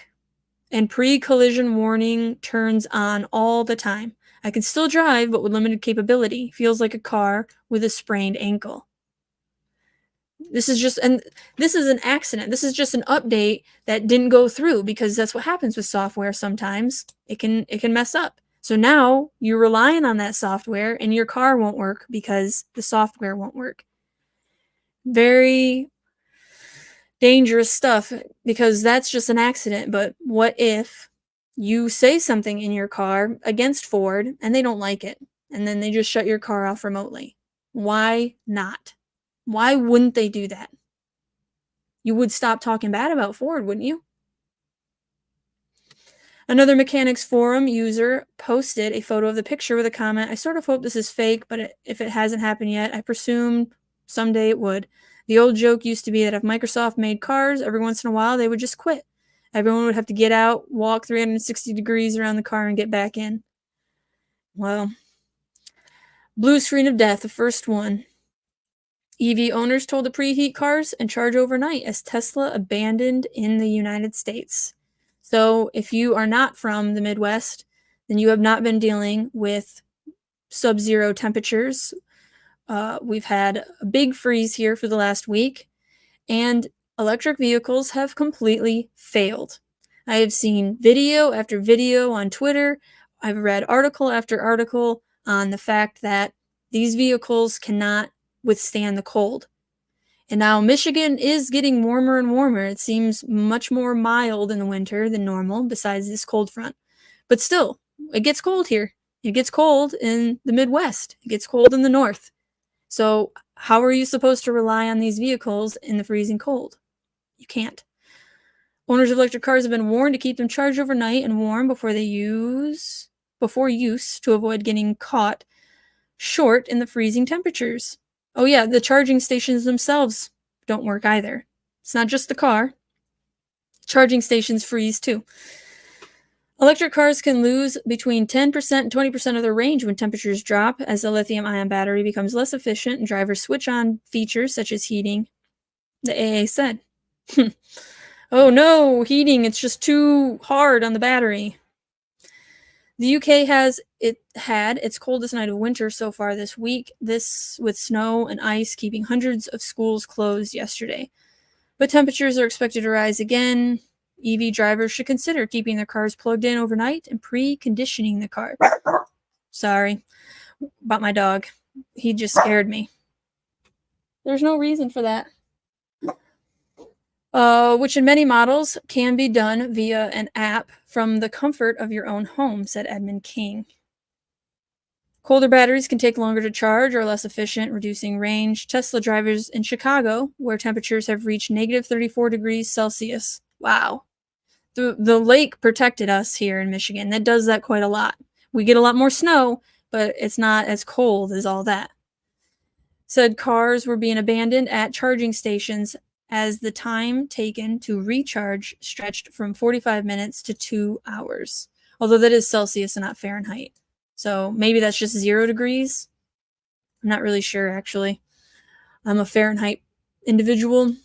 and pre-collision warning turns on all the time. I can still drive, but with limited capability. Feels like a car with a sprained ankle." This is an accident. This is just an update that didn't go through because that's what happens with software sometimes. It can mess up. So now you're relying on that software and your car won't work because the software won't work. Very dangerous stuff because that's just an accident. But what if you say something in your car against Ford and they don't like it and then they just shut your car off remotely? Why not? Why wouldn't they do that? You would stop talking bad about Ford, wouldn't you? Another mechanics forum user posted a photo of the picture with a comment, "I sort of hope this is fake, but if it hasn't happened yet, I presume someday it would. The old joke used to be that if Microsoft made cars, every once in a while they would just quit. Everyone would have to get out, walk 360 degrees around the car, and get back in." Well, blue screen of death, the first one. EV owners told to preheat cars and charge overnight as Tesla abandoned in the United States. So, if you are not from the Midwest, then you have not been dealing with sub-zero temperatures. We've had a big freeze here for the last week, and electric vehicles have completely failed. I have seen video after video on Twitter. I've read article after article on the fact that these vehicles cannot withstand the cold. And now Michigan is getting warmer and warmer. It seems much more mild in the winter than normal, besides this cold front. But still, it gets cold here. It gets cold in the Midwest. It gets cold in the North. So, how are you supposed to rely on these vehicles in the freezing cold? You can't. Owners of electric cars have been warned to keep them charged overnight and warm before use to avoid getting caught short in the freezing temperatures. Oh yeah, the charging stations themselves don't work either. It's not just the car. Charging stations freeze too. Electric cars can lose between 10% and 20% of their range when temperatures drop as the lithium-ion battery becomes less efficient and drivers switch on features such as heating, the AA said. Oh no, heating, it's just too hard on the battery. The UK has had its coldest night of winter so far this week, this with snow and ice keeping hundreds of schools closed yesterday. But temperatures are expected to rise again. EV drivers should consider keeping their cars plugged in overnight and preconditioning the car. Sorry about my dog. He just scared me. There's no reason for that. Which in many models can be done via an app from the comfort of your own home, said Edmund King. Colder batteries can take longer to charge or are less efficient, reducing range. Tesla drivers in Chicago, where temperatures have reached negative 34 degrees Celsius. Wow. The lake protected us here in Michigan. That does that quite a lot. We get a lot more snow, but it's not as cold as all that. Said cars were being abandoned at charging stations as the time taken to recharge stretched from 45 minutes to 2 hours. Although that is Celsius and not Fahrenheit. So maybe that's just 0 degrees. I'm not really sure, actually. I'm a Fahrenheit individual.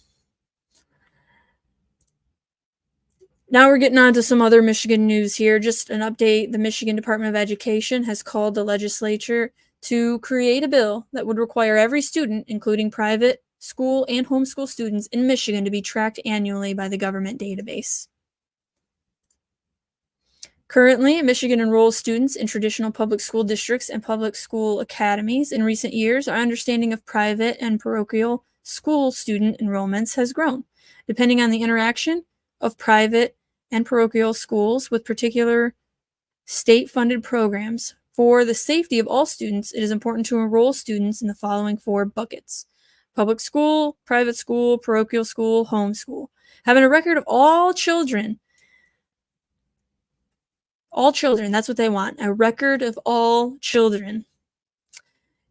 Now we're getting on to some other Michigan news here. Just an update. The Michigan Department of Education has called the legislature to create a bill that would require every student, including private school and homeschool students in Michigan, to be tracked annually by the government database. Currently, Michigan enrolls students in traditional public school districts and public school academies. In recent years, our understanding of private and parochial school student enrollments has grown, depending on the interaction of private and parochial schools with particular state-funded programs. For the safety of all students, it is important to enroll students in the following 4 buckets: public school, private school, parochial school, homeschool. Having a record of all children, that's what they want, a record of all children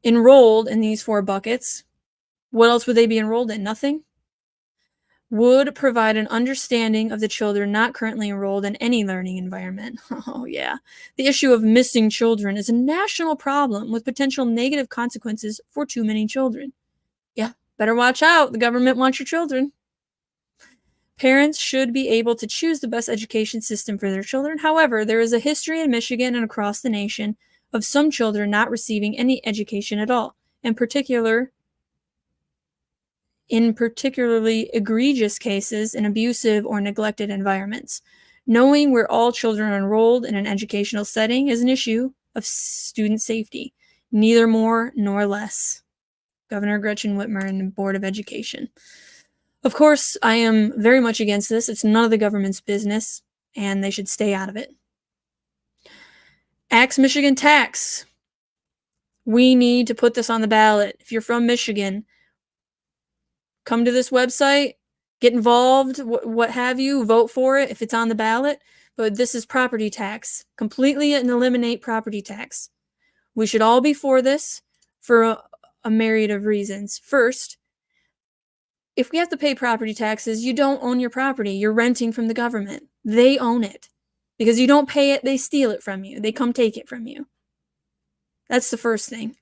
enrolled in these 4 buckets. What else would they be enrolled in? Nothing? Would provide an understanding of the children not currently enrolled in any learning environment. Oh, yeah. The issue of missing children is a national problem with potential negative consequences for too many children. Yeah, better watch out. The government wants your children. Parents should be able to choose the best education system for their children. However, there is a history in Michigan and across the nation of some children not receiving any education at all, in particularly egregious cases in abusive or neglected environments. Knowing where all children are enrolled in an educational setting is an issue of student safety, neither more nor less. Governor Gretchen Whitmer and the Board of Education. Of course, I am very much against this. It's none of the government's business, and they should stay out of it. Axe Michigan tax. We need to put this on the ballot. If you're from Michigan, come to this website, get involved, what have you, vote for it if it's on the ballot. But this is property tax. Completely and eliminate property tax. We should all be for this for a myriad of reasons. First, if we have to pay property taxes, you don't own your property. You're renting from the government. They own it. Because you don't pay it, they steal it from you. They come take it from you. That's the first thing.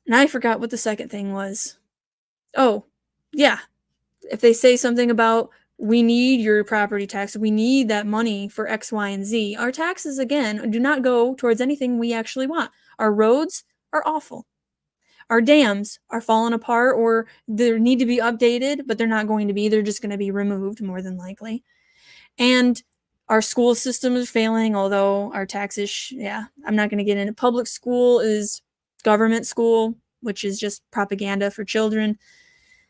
And I forgot what the second thing was. Oh, yeah. If they say something about, we need your property tax, we need that money for X, Y, and Z, our taxes, again, do not go towards anything we actually want. Our roads are awful. Our dams are falling apart, or they need to be updated, but they're not going to be. They're just going to be removed, more than likely. And our school system is failing, although our taxes, I'm not going to get into public school is government school, which is just propaganda for children.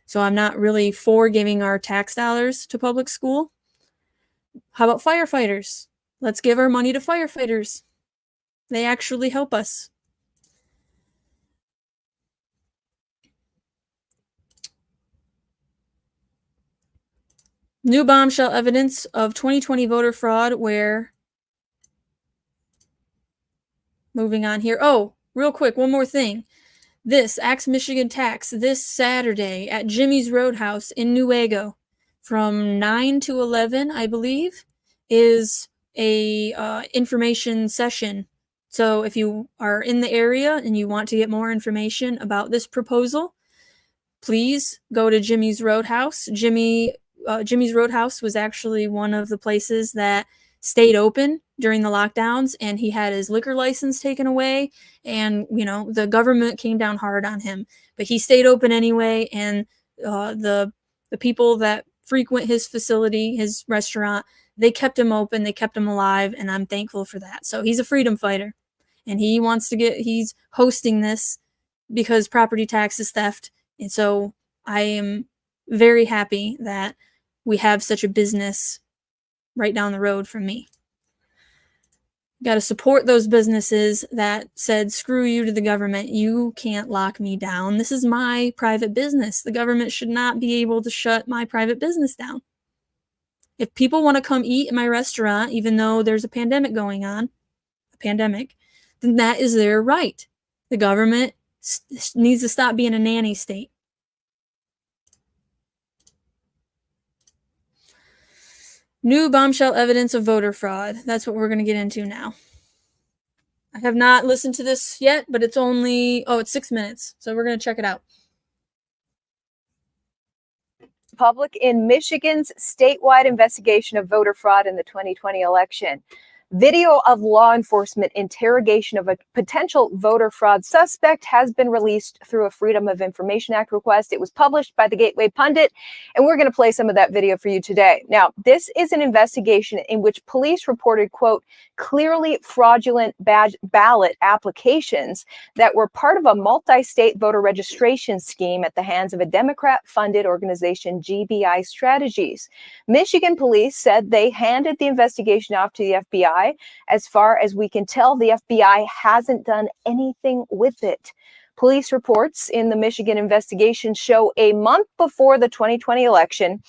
So I'm not really for giving our tax dollars to public school. How about firefighters? Let's give our money to firefighters. They actually help us. New bombshell evidence of 2020 voter fraud where... Moving on here. Oh, real quick, one more thing. This Axe Michigan Tax this Saturday at Jimmy's Roadhouse in Newaygo from 9 to 11, I believe, is a information session. So if you are in the area and you want to get more information about this proposal, please go to Jimmy's Roadhouse. Jimmy's Roadhouse was actually one of the places that stayed open during the lockdowns, and he had his liquor license taken away, and the government came down hard on him, but he stayed open anyway. And the people that frequent his facility, his restaurant, they kept him open, they kept him alive, and I'm thankful for that. So he's a freedom fighter, and he's hosting this because property tax is theft. And so I am very happy that we have such a business right down the road from me. Got to support those businesses that said, screw you to the government. You can't lock me down. This is my private business. The government should not be able to shut my private business down. If people want to come eat in my restaurant, even though there's a pandemic going on, then that is their right. The government needs to stop being a nanny state. New bombshell evidence of voter fraud. That's what we're going to get into now. I have not listened to this yet, but it's only, it's 6 minutes. So we're going to check it out. Public in Michigan's statewide investigation of voter fraud in the 2020 election. Video of law enforcement interrogation of a potential voter fraud suspect has been released through a Freedom of Information Act request. It was published by the Gateway Pundit, and we're going to play some of that video for you today. Now, this is an investigation in which police reported, quote, clearly fraudulent ballot applications that were part of a multi-state voter registration scheme at the hands of a Democrat-funded organization, GBI Strategies. Michigan police said they handed the investigation off to the FBI. As far as we can tell, the FBI hasn't done anything with it. Police reports in the Michigan investigation show a month before the 2020 election,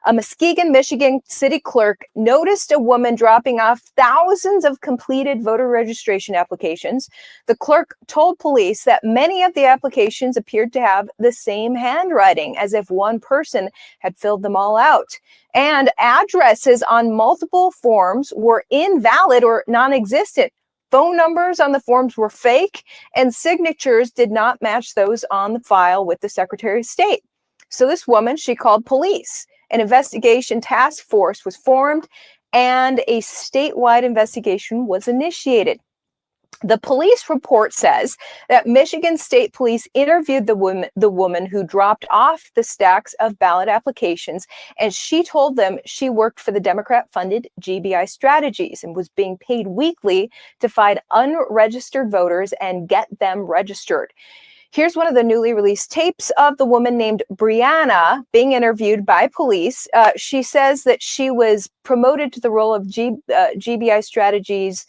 a Muskegon, Michigan city clerk noticed a woman dropping off thousands of completed voter registration applications. The clerk told police that many of the applications appeared to have the same handwriting, as if one person had filled them all out. And addresses on multiple forms were invalid or non-existent. Phone numbers on the forms were fake, and signatures did not match those on the file with the Secretary of State. So this woman, she called police. An investigation task force was formed, and a statewide investigation was initiated. The police report says that Michigan State Police interviewed the woman who dropped off the stacks of ballot applications, and she told them she worked for the Democrat-funded GBI Strategies and was being paid weekly to find unregistered voters and get them registered. Here's one of the newly released tapes of the woman named Brianna being interviewed by police. She says that she was promoted to the role of GBI Strategies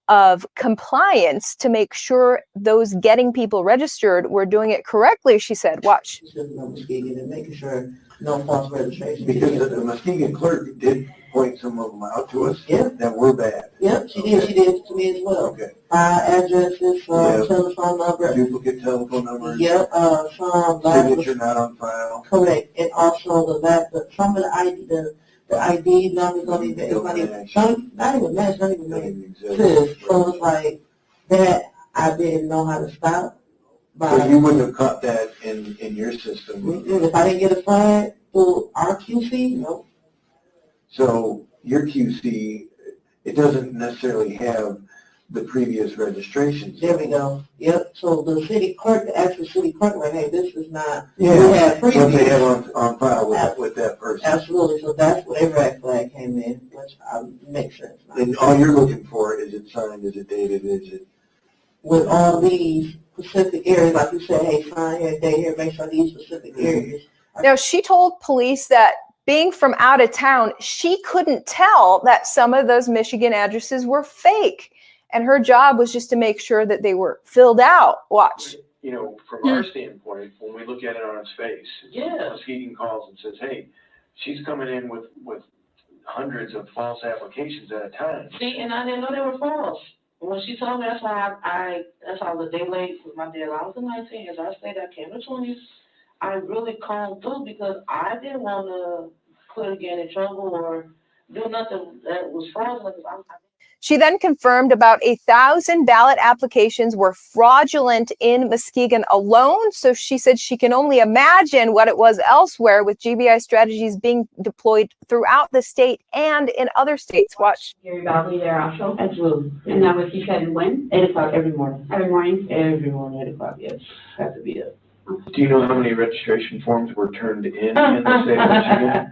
of compliance to make sure those getting people registered were doing it correctly. She said, watch. And making sure no false registration. Because the Muskegon clerk did point some of them out to us that were bad. Yep, she did. She did it to me as well. Okay. Addresses, telephone number. Duplicate telephone numbers. Yep. Some signature not on file. Correct. And also some of the ID numbers don't even match. Not even match. So it's like that I didn't know how to stop. So you wouldn't have caught that in your system? If I didn't get a flag through our QC, no. So your QC, it doesn't necessarily have the previous registrations. There we go. Yep. So the city clerk, the actual city clerk, like, hey, this is not. Yeah. We have What they previous. have on file with that person. Absolutely. So that's where a red flag came in, which makes sense. And all you're looking for is it signed, is it dated, is it? With all these specific areas, like you said, hey, sign here, date here, make sure these specific areas. Now, she told police that being from out of town, she couldn't tell that some of those Michigan addresses were fake. And her job was just to make sure that they were filled out. Watch. You know, from our standpoint, when we look at it on its face, Muskegon calls and says, hey, she's coming in with hundreds of false applications at a time. See, and I didn't know they were false. When she told me, that's why that's why I was a day late with my deadline. I was in 19, as I stayed at Camden 20s. I really calmed through because I didn't want to put again in trouble or do nothing that was fraudulent. She then confirmed about 1,000 ballot applications were fraudulent in Muskegon alone. So she said she can only imagine what it was elsewhere, with GBI strategies being deployed throughout the state and in other states. Watch. Gary Bobley there also. Absolutely. And that was, you said, when? 8 o'clock every morning. Every morning? Every morning, 8 o'clock, yes. Has to be up. Do you know how many registration forms were turned in the state of Michigan?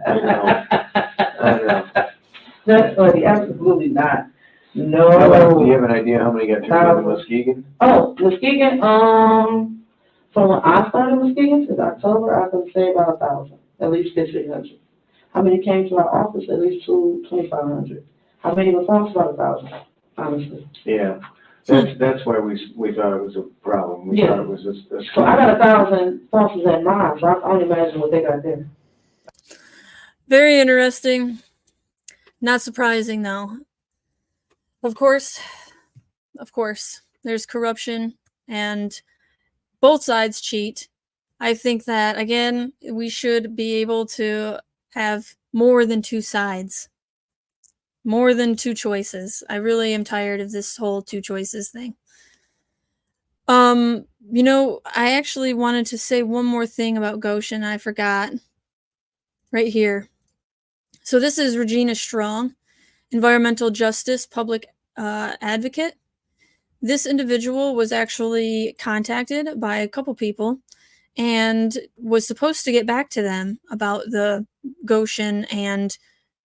I know. That's funny, absolutely not. Do you No. have an idea how many got turned in Muskegon? Oh, Muskegon, from when I started Muskegon since October, I could say about 1,000, at least 1,500. How many came to our office? At least 2,500. How many were false? About 1,000, honestly. Yeah, that's why we thought it was a problem. We thought it was a So I got 1,000 falses at mine, so I can only imagine what they got there. Very interesting. Not surprising, though. Of course, there's corruption and both sides cheat. I think that, again, we should be able to have more than two sides, more than two choices. I really am tired of this whole two choices thing. You know, I actually wanted to say one more thing about Gotion. I forgot. Right here. So this is Regina Strong, environmental justice public advocate. This individual was actually contacted by a couple people and was supposed to get back to them about the Gotion, and,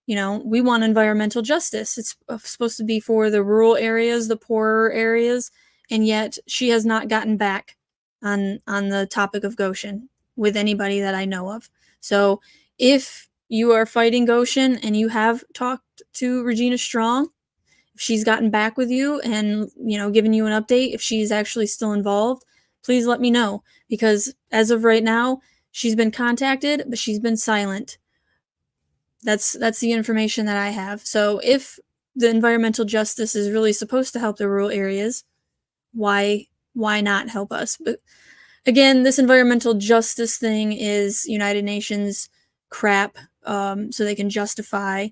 you know, we want environmental justice. It's supposed to be for the rural areas, the poorer areas, and yet she has not gotten back on the topic of Gotion with anybody that I know of. So if you are fighting Gotion and you have talked to Regina Strong, if she's gotten back with you and, you know, given you an update, if she's actually still involved, please let me know, because as of right now, she's been contacted, but she's been silent. That's the information that I have. So if the environmental justice is really supposed to help the rural areas, why not help us? But again, this environmental justice thing is United Nations crap, so they can justify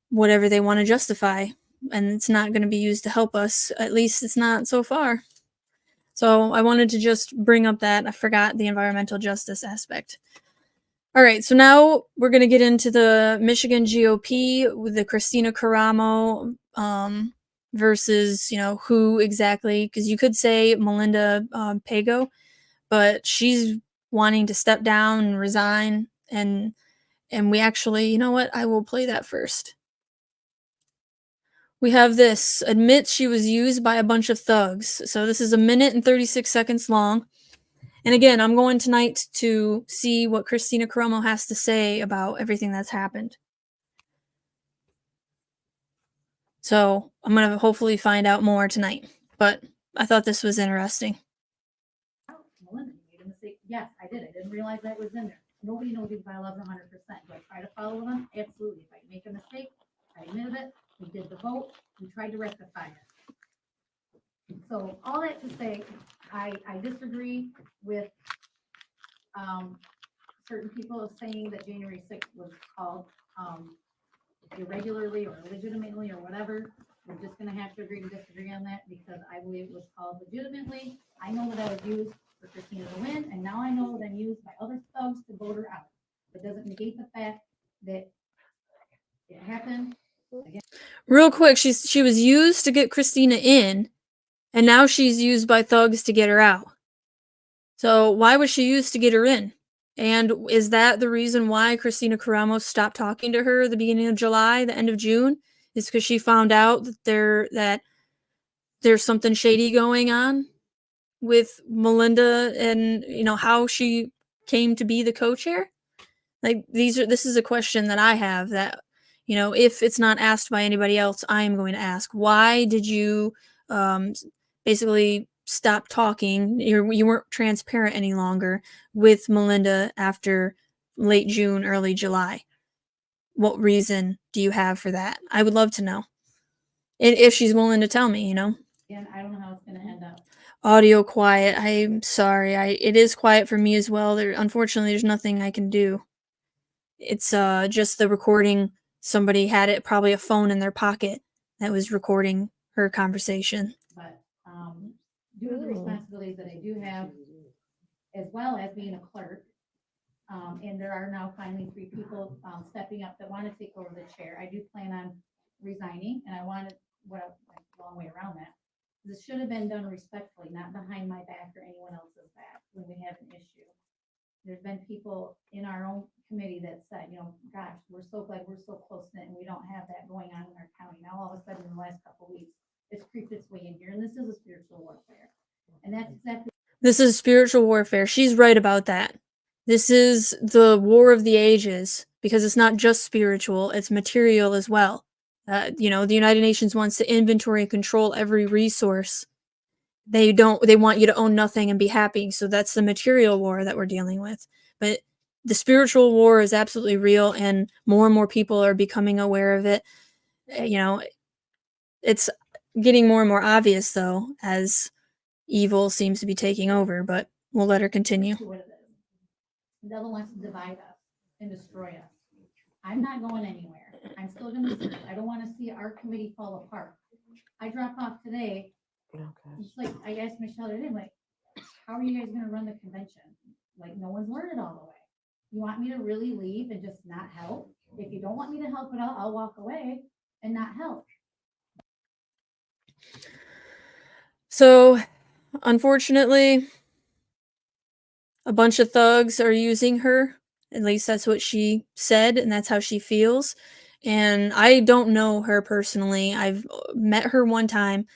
whatever they want to justify, and it's not going to be used to help us. At least it's not so far. So I wanted to just bring up that. I forgot the environmental justice aspect. All right, so now we're going to get into the Michigan GOP with the Christina Caramo versus, you know, who exactly, because you could say Melinda Pago, but she's wanting to step down and resign, and we actually, you know what, I will play that first. We have this, admits she was used by a bunch of thugs. So this is 1 minute and 36 seconds long. And again, I'm going tonight to see what Christina Caramo has to say about everything that's happened. So I'm going to hopefully find out more tonight. But I thought this was interesting. Melinda, you made a mistake. Yes, I did. I didn't realize that was in there. Nobody knows these bylaws 100%. Do I try to follow them? Absolutely. If I make a mistake, I admitted it. We did the vote. We tried to rectify it. So all that to say, I disagree with certain people saying that January 6th was called irregularly or illegitimately or whatever. We're just gonna have to agree to disagree on that because I believe it was called legitimately. I know that I was used for Christina to win, and now I know that I'm used by other thugs to vote her out. It doesn't negate the fact that it happened. Real quick, she was used to get Christina in, and now she's used by thugs to get her out. So why was she used to get her in? And is that the reason why Christina Carramos stopped talking to her at the beginning of July, the end of June? Is because she found out that there's something shady going on with Melinda and how she came to be the co-chair? Like this is a question that I have that if it's not asked by anybody else, I am going to ask. Why did you basically stop talking? You weren't transparent any longer with Melinda after late June, early July. What reason do you have for that? I would love to know. If she's willing to tell me, And I don't know how it's gonna end up. Audio quiet. I'm sorry. It is quiet for me as well. Unfortunately, there's nothing I can do. It's just the recording. Somebody had it, probably a phone in their pocket that was recording her conversation. But due to the responsibilities that I do have, as well as being a clerk, and there are now finally 3 people stepping up that want to take over the chair. I do plan on resigning, and I wanted a long way around that. This should have been done respectfully, not behind my back or anyone else's back when we have an issue. There's been people in our own committee that said, gosh, we're so glad we're so close knit and we don't have that going on in our county. Now, all of a sudden, in the last couple of weeks, it's creeped its way in here, and this is a spiritual warfare. And that's exactly. This is spiritual warfare. She's right about that. This is the war of the ages because it's not just spiritual, it's material as well. The United Nations wants to inventory and control every resource. They want you to own nothing and be happy. So that's the material war that we're dealing with. But the spiritual war is absolutely real, and more people are becoming aware of it. It's getting more and more obvious though, as evil seems to be taking over, but we'll let her continue. What it is. The devil wants to divide us and destroy us. I'm not going anywhere. I'm still going to serve. I don't want to see our committee fall apart. I drop off today. It's like I asked Michelle today, like, how are you guys going to run the convention? Like, no one's learned it all the way. You want me to really leave and just not help? If you don't want me to help at all, I'll walk away and not help. So, unfortunately, a bunch of thugs are using her. At least that's what she said, and that's how she feels. And I don't know her personally. I've met her one time,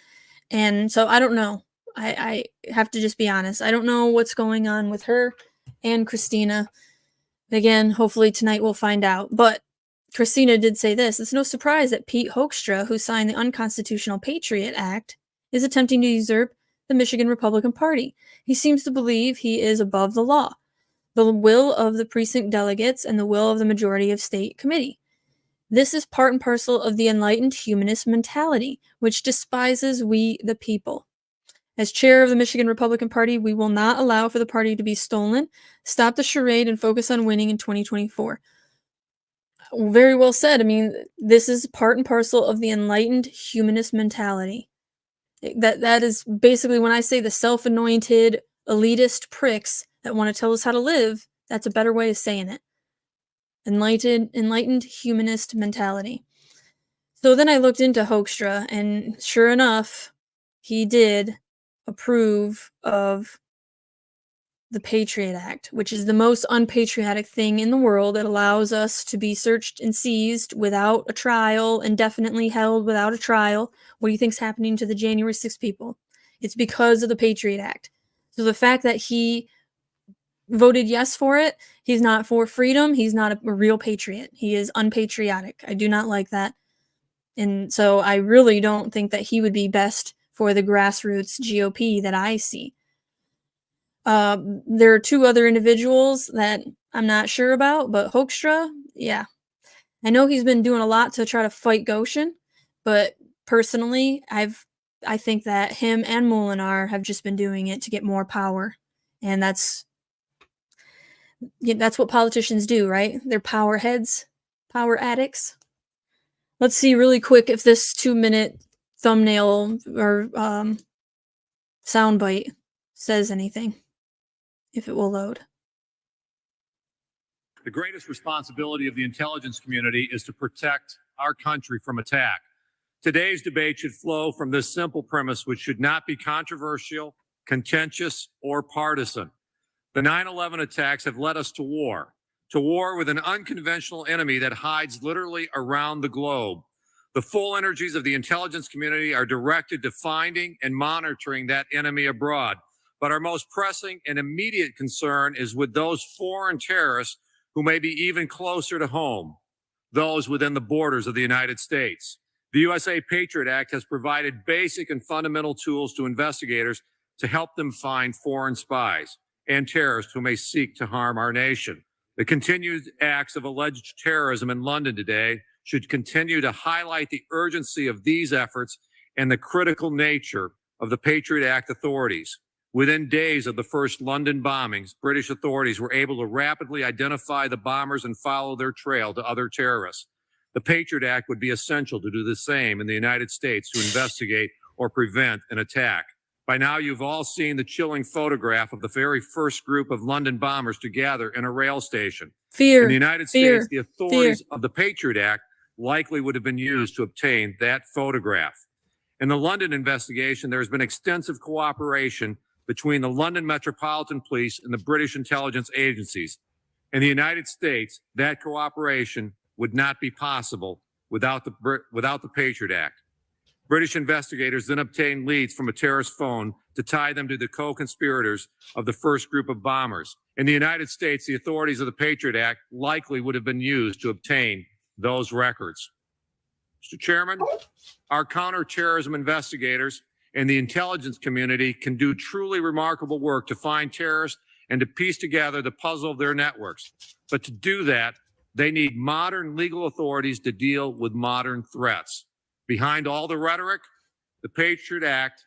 and so I don't know. I have to just be honest. I don't know what's going on with her and Christina. Again, hopefully tonight we'll find out. But Christina did say this. It's no surprise that Pete Hoekstra, who signed the unconstitutional Patriot Act, is attempting to usurp the Michigan Republican Party. He seems to believe he is above the law, the will of the precinct delegates, and the will of the majority of state committee. This is part and parcel of the enlightened humanist mentality, which despises we the people. As chair of the Michigan Republican Party, we will not allow for the party to be stolen, stop the charade, and focus on winning in 2024. Very well said. I mean, this is part and parcel of the enlightened humanist mentality. That is basically when I say the self-anointed elitist pricks that want to tell us how to live, that's a better way of saying it. Enlightened humanist mentality. So then I looked into Hoekstra, and sure enough, he did approve of the Patriot Act, which is the most unpatriotic thing in the world. It allows us to be searched and seized without a trial, indefinitely held without a trial. What do you think's happening to the January 6th people? It's because of the Patriot Act. So the fact that he voted yes for it, he's not for freedom, he's not a real patriot. He is unpatriotic. I do not like that. And so I really don't think that he would be best for the grassroots GOP that I see. There are 2 other individuals that I'm not sure about, but Hoekstra, yeah. I know he's been doing a lot to try to fight Gotion, but personally, I think that him and Molinar have just been doing it to get more power. And that's what politicians do, right? They're power heads, power addicts. Let's see really quick if this 2-minute thumbnail or soundbite says anything, if it will load. The greatest responsibility of the intelligence community is to protect our country from attack. Today's debate should flow from this simple premise, which should not be controversial, contentious, or partisan. The 9/11 attacks have led us to war with an unconventional enemy that hides literally around the globe. The full energies of the intelligence community are directed to finding and monitoring that enemy abroad. But our most pressing and immediate concern is with those foreign terrorists who may be even closer to home, those within the borders of the United States. The USA Patriot Act has provided basic and fundamental tools to investigators to help them find foreign spies and terrorists who may seek to harm our nation. The continued acts of alleged terrorism in London today should continue to highlight the urgency of these efforts and the critical nature of the Patriot Act authorities. Within days of the first London bombings, British authorities were able to rapidly identify the bombers and follow their trail to other terrorists. The Patriot Act would be essential to do the same in the United States to investigate or prevent an attack. By now, you've all seen the chilling photograph of the very first group of London bombers to gather in a rail station. Fear. In the United States, the authorities of the Patriot Act likely would have been used to obtain that photograph. In the London investigation, there has been extensive cooperation between the London Metropolitan Police and the British intelligence agencies. In the United States, that cooperation would not be possible without the Patriot Act. British investigators then obtained leads from a terrorist phone to tie them to the co-conspirators of the first group of bombers. In the United States, the authorities of the Patriot Act likely would have been used to obtain those records. Mr. Chairman, our counterterrorism investigators and the intelligence community can do truly remarkable work to find terrorists and to piece together the puzzle of their networks. But to do that, they need modern legal authorities to deal with modern threats. Behind all the rhetoric, the Patriot Act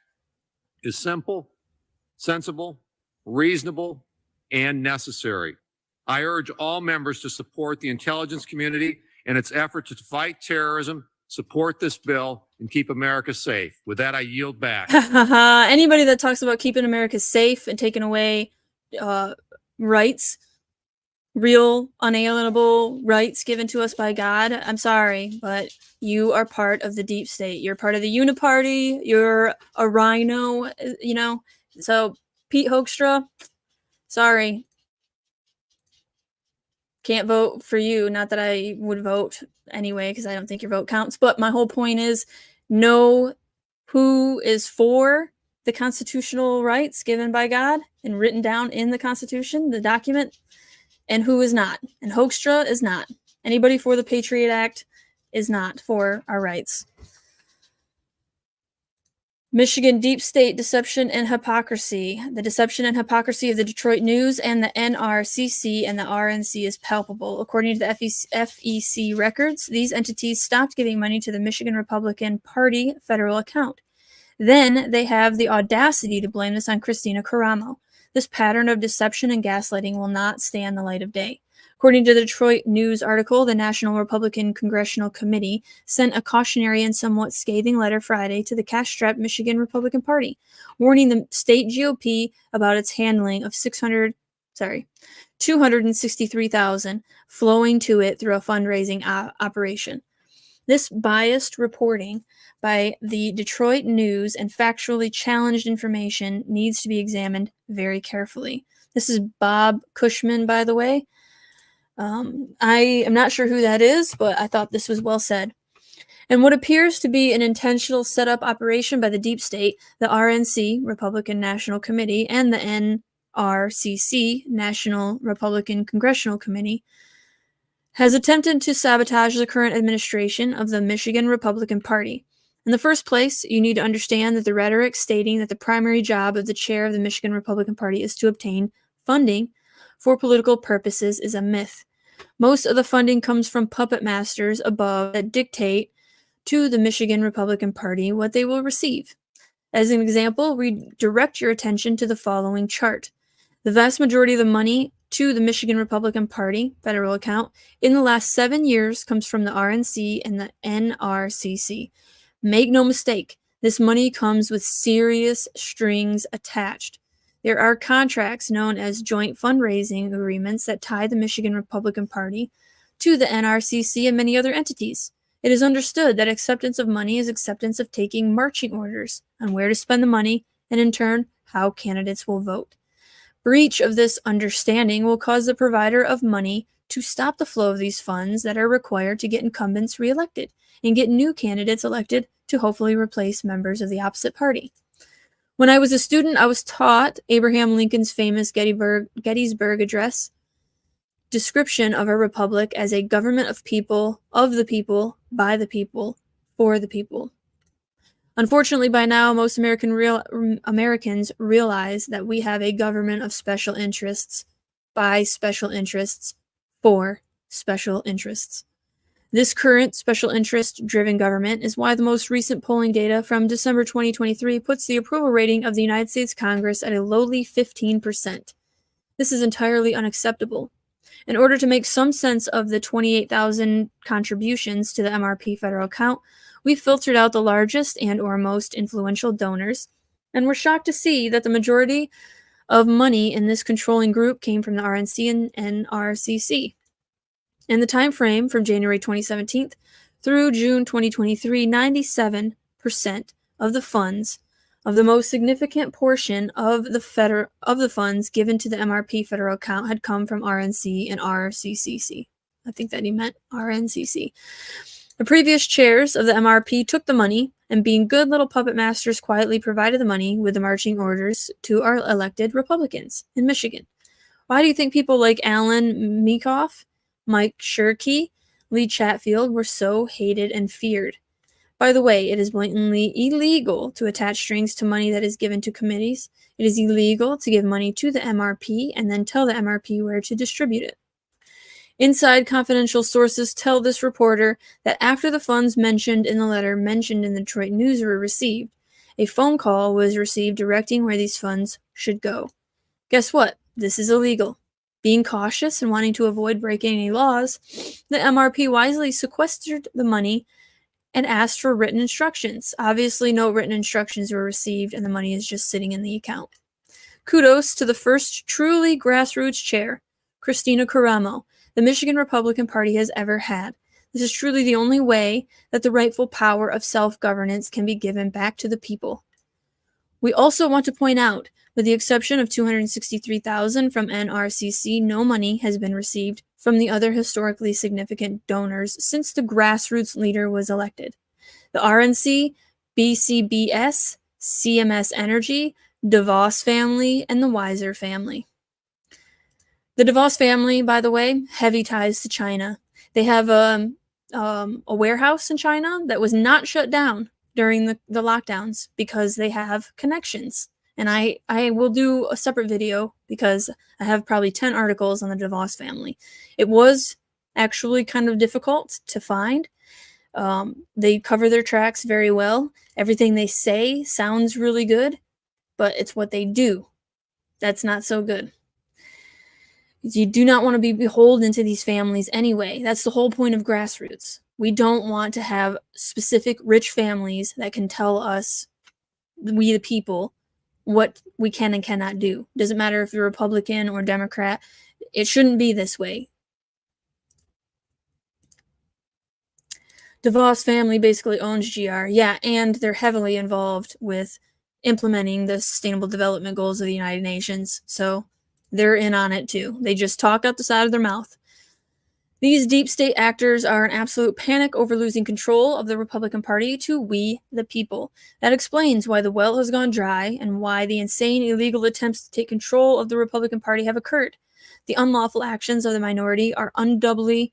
is simple, sensible, reasonable, and necessary. I urge all members to support the intelligence community in its effort to fight terrorism, support this bill, and keep America safe. With that, I yield back. Anybody that talks about keeping America safe and taking away rights, real, unalienable rights given to us by God, I'm sorry, but you are part of the deep state. You're part of the Uniparty. You're a rhino, you know. So, Pete Hoekstra, sorry. Can't vote for you. Not that I would vote anyway, because I don't think your vote counts. But my whole point is, know who is for the constitutional rights given by God and written down in the Constitution, the document, and who is not. And Hoekstra is not. Anybody for the Patriot Act is not for our rights. Michigan deep state deception and hypocrisy. The deception and hypocrisy of the Detroit News and the NRCC and the RNC is palpable. According to the FEC records, these entities stopped giving money to the Michigan Republican Party federal account. Then they have the audacity to blame this on Christina Caramo. This pattern of deception and gaslighting will not stand the light of day. According to the Detroit News article, the National Republican Congressional Committee sent a cautionary and somewhat scathing letter Friday to the cash-strapped Michigan Republican Party, warning the state GOP about its handling of $263,000 flowing to it through a fundraising operation. This biased reporting by the Detroit News and factually challenged information needs to be examined very carefully. This is Bob Cushman, by the way. I am not sure who that is, but I thought this was well said. And what appears to be an intentional setup operation by the deep state, the RNC, Republican National Committee, and the NRCC, National Republican Congressional Committee, has attempted to sabotage the current administration of the Michigan Republican Party. In the first place, you need to understand that the rhetoric stating that the primary job of the chair of the Michigan Republican Party is to obtain funding for political purposes is a myth. Most of the funding comes from puppet masters above that dictate to the Michigan Republican Party what they will receive. As an example, we direct your attention to the following chart. The vast majority of the money to the Michigan Republican Party federal account in the last 7 years comes from the RNC and the NRCC. Make no mistake, This money comes with serious strings attached. There are contracts known as joint fundraising agreements that tie the Michigan Republican Party to the NRCC and many other entities. It is understood that acceptance of money is acceptance of taking marching orders on where to spend the money and, in turn, how candidates will vote. Breach of this understanding will cause the provider of money to stop the flow of these funds that are required to get incumbents reelected and get new candidates elected to hopefully replace members of the opposite party. When I was a student, I was taught Abraham Lincoln's famous Gettysburg Address description of a republic as a government of people, of the people, by the people, for the people. Unfortunately, by now, most Americans realize that we have a government of special interests, by special interests, for special interests. This current special interest-driven government is why the most recent polling data from December 2023 puts the approval rating of the United States Congress at a lowly 15%. This is entirely unacceptable. In order to make some sense of the 28,000 contributions to the MRP federal account, we filtered out the largest and or most influential donors, and were shocked to see that the majority of money in this controlling group came from the RNC and NRCC. In the time frame from January 2017 through June 2023, 97% of the funds, of the most significant portion of the funds given to the MRP federal account, had come from RNC and RCCC. I think that he meant RNCC. The previous chairs of the MRP took the money and, being good little puppet masters, quietly provided the money with the marching orders to our elected Republicans in Michigan. Why do you think people like Alan Meekoff, Mike Shirkey, Lee Chatfield were so hated and feared? By the way, it is blatantly illegal to attach strings to money that is given to committees. It is illegal to give money to the MRP and then tell the MRP where to distribute it. Inside confidential sources tell this reporter that after the funds mentioned in the letter mentioned in the Detroit News were received, a phone call was received directing where these funds should go. Guess what? This is illegal. Being cautious and wanting to avoid breaking any laws, the MRP wisely sequestered the money and asked for written instructions. Obviously, no written instructions were received, and the money is just sitting in the account. Kudos to the first truly grassroots chair, Christina Caramo, the Michigan Republican Party has ever had. This is truly the only way that the rightful power of self-governance can be given back to the people. We also want to point out, with the exception of $263,000 from NRCC, no money has been received from the other historically significant donors since the grassroots leader was elected. The RNC, BCBS, CMS Energy, DeVos family, and the Weiser family. The DeVos family, by the way, heavy ties to China. They have a warehouse in China that was not shut down during the lockdowns because they have connections. And I will do a separate video because I have probably 10 articles on the DeVos family. It was actually kind of difficult to find. They cover their tracks very well. Everything they say sounds really good, but it's what they do that's not so good. You do not want to be beholden to these families anyway. That's the whole point of grassroots. We don't want to have specific rich families that can tell us, we the people, what we can and cannot do. Doesn't matter if you're Republican or Democrat. It shouldn't be this way. DeVos family basically owns GR. Yeah, and they're heavily involved with implementing the Sustainable Development Goals of the United Nations. So they're in on it too. They just talk out the side of their mouth. These deep state actors are in absolute panic over losing control of the Republican Party to we, the people. That explains why the well has gone dry and why the insane illegal attempts to take control of the Republican Party have occurred. The unlawful actions of the minority are undoubtedly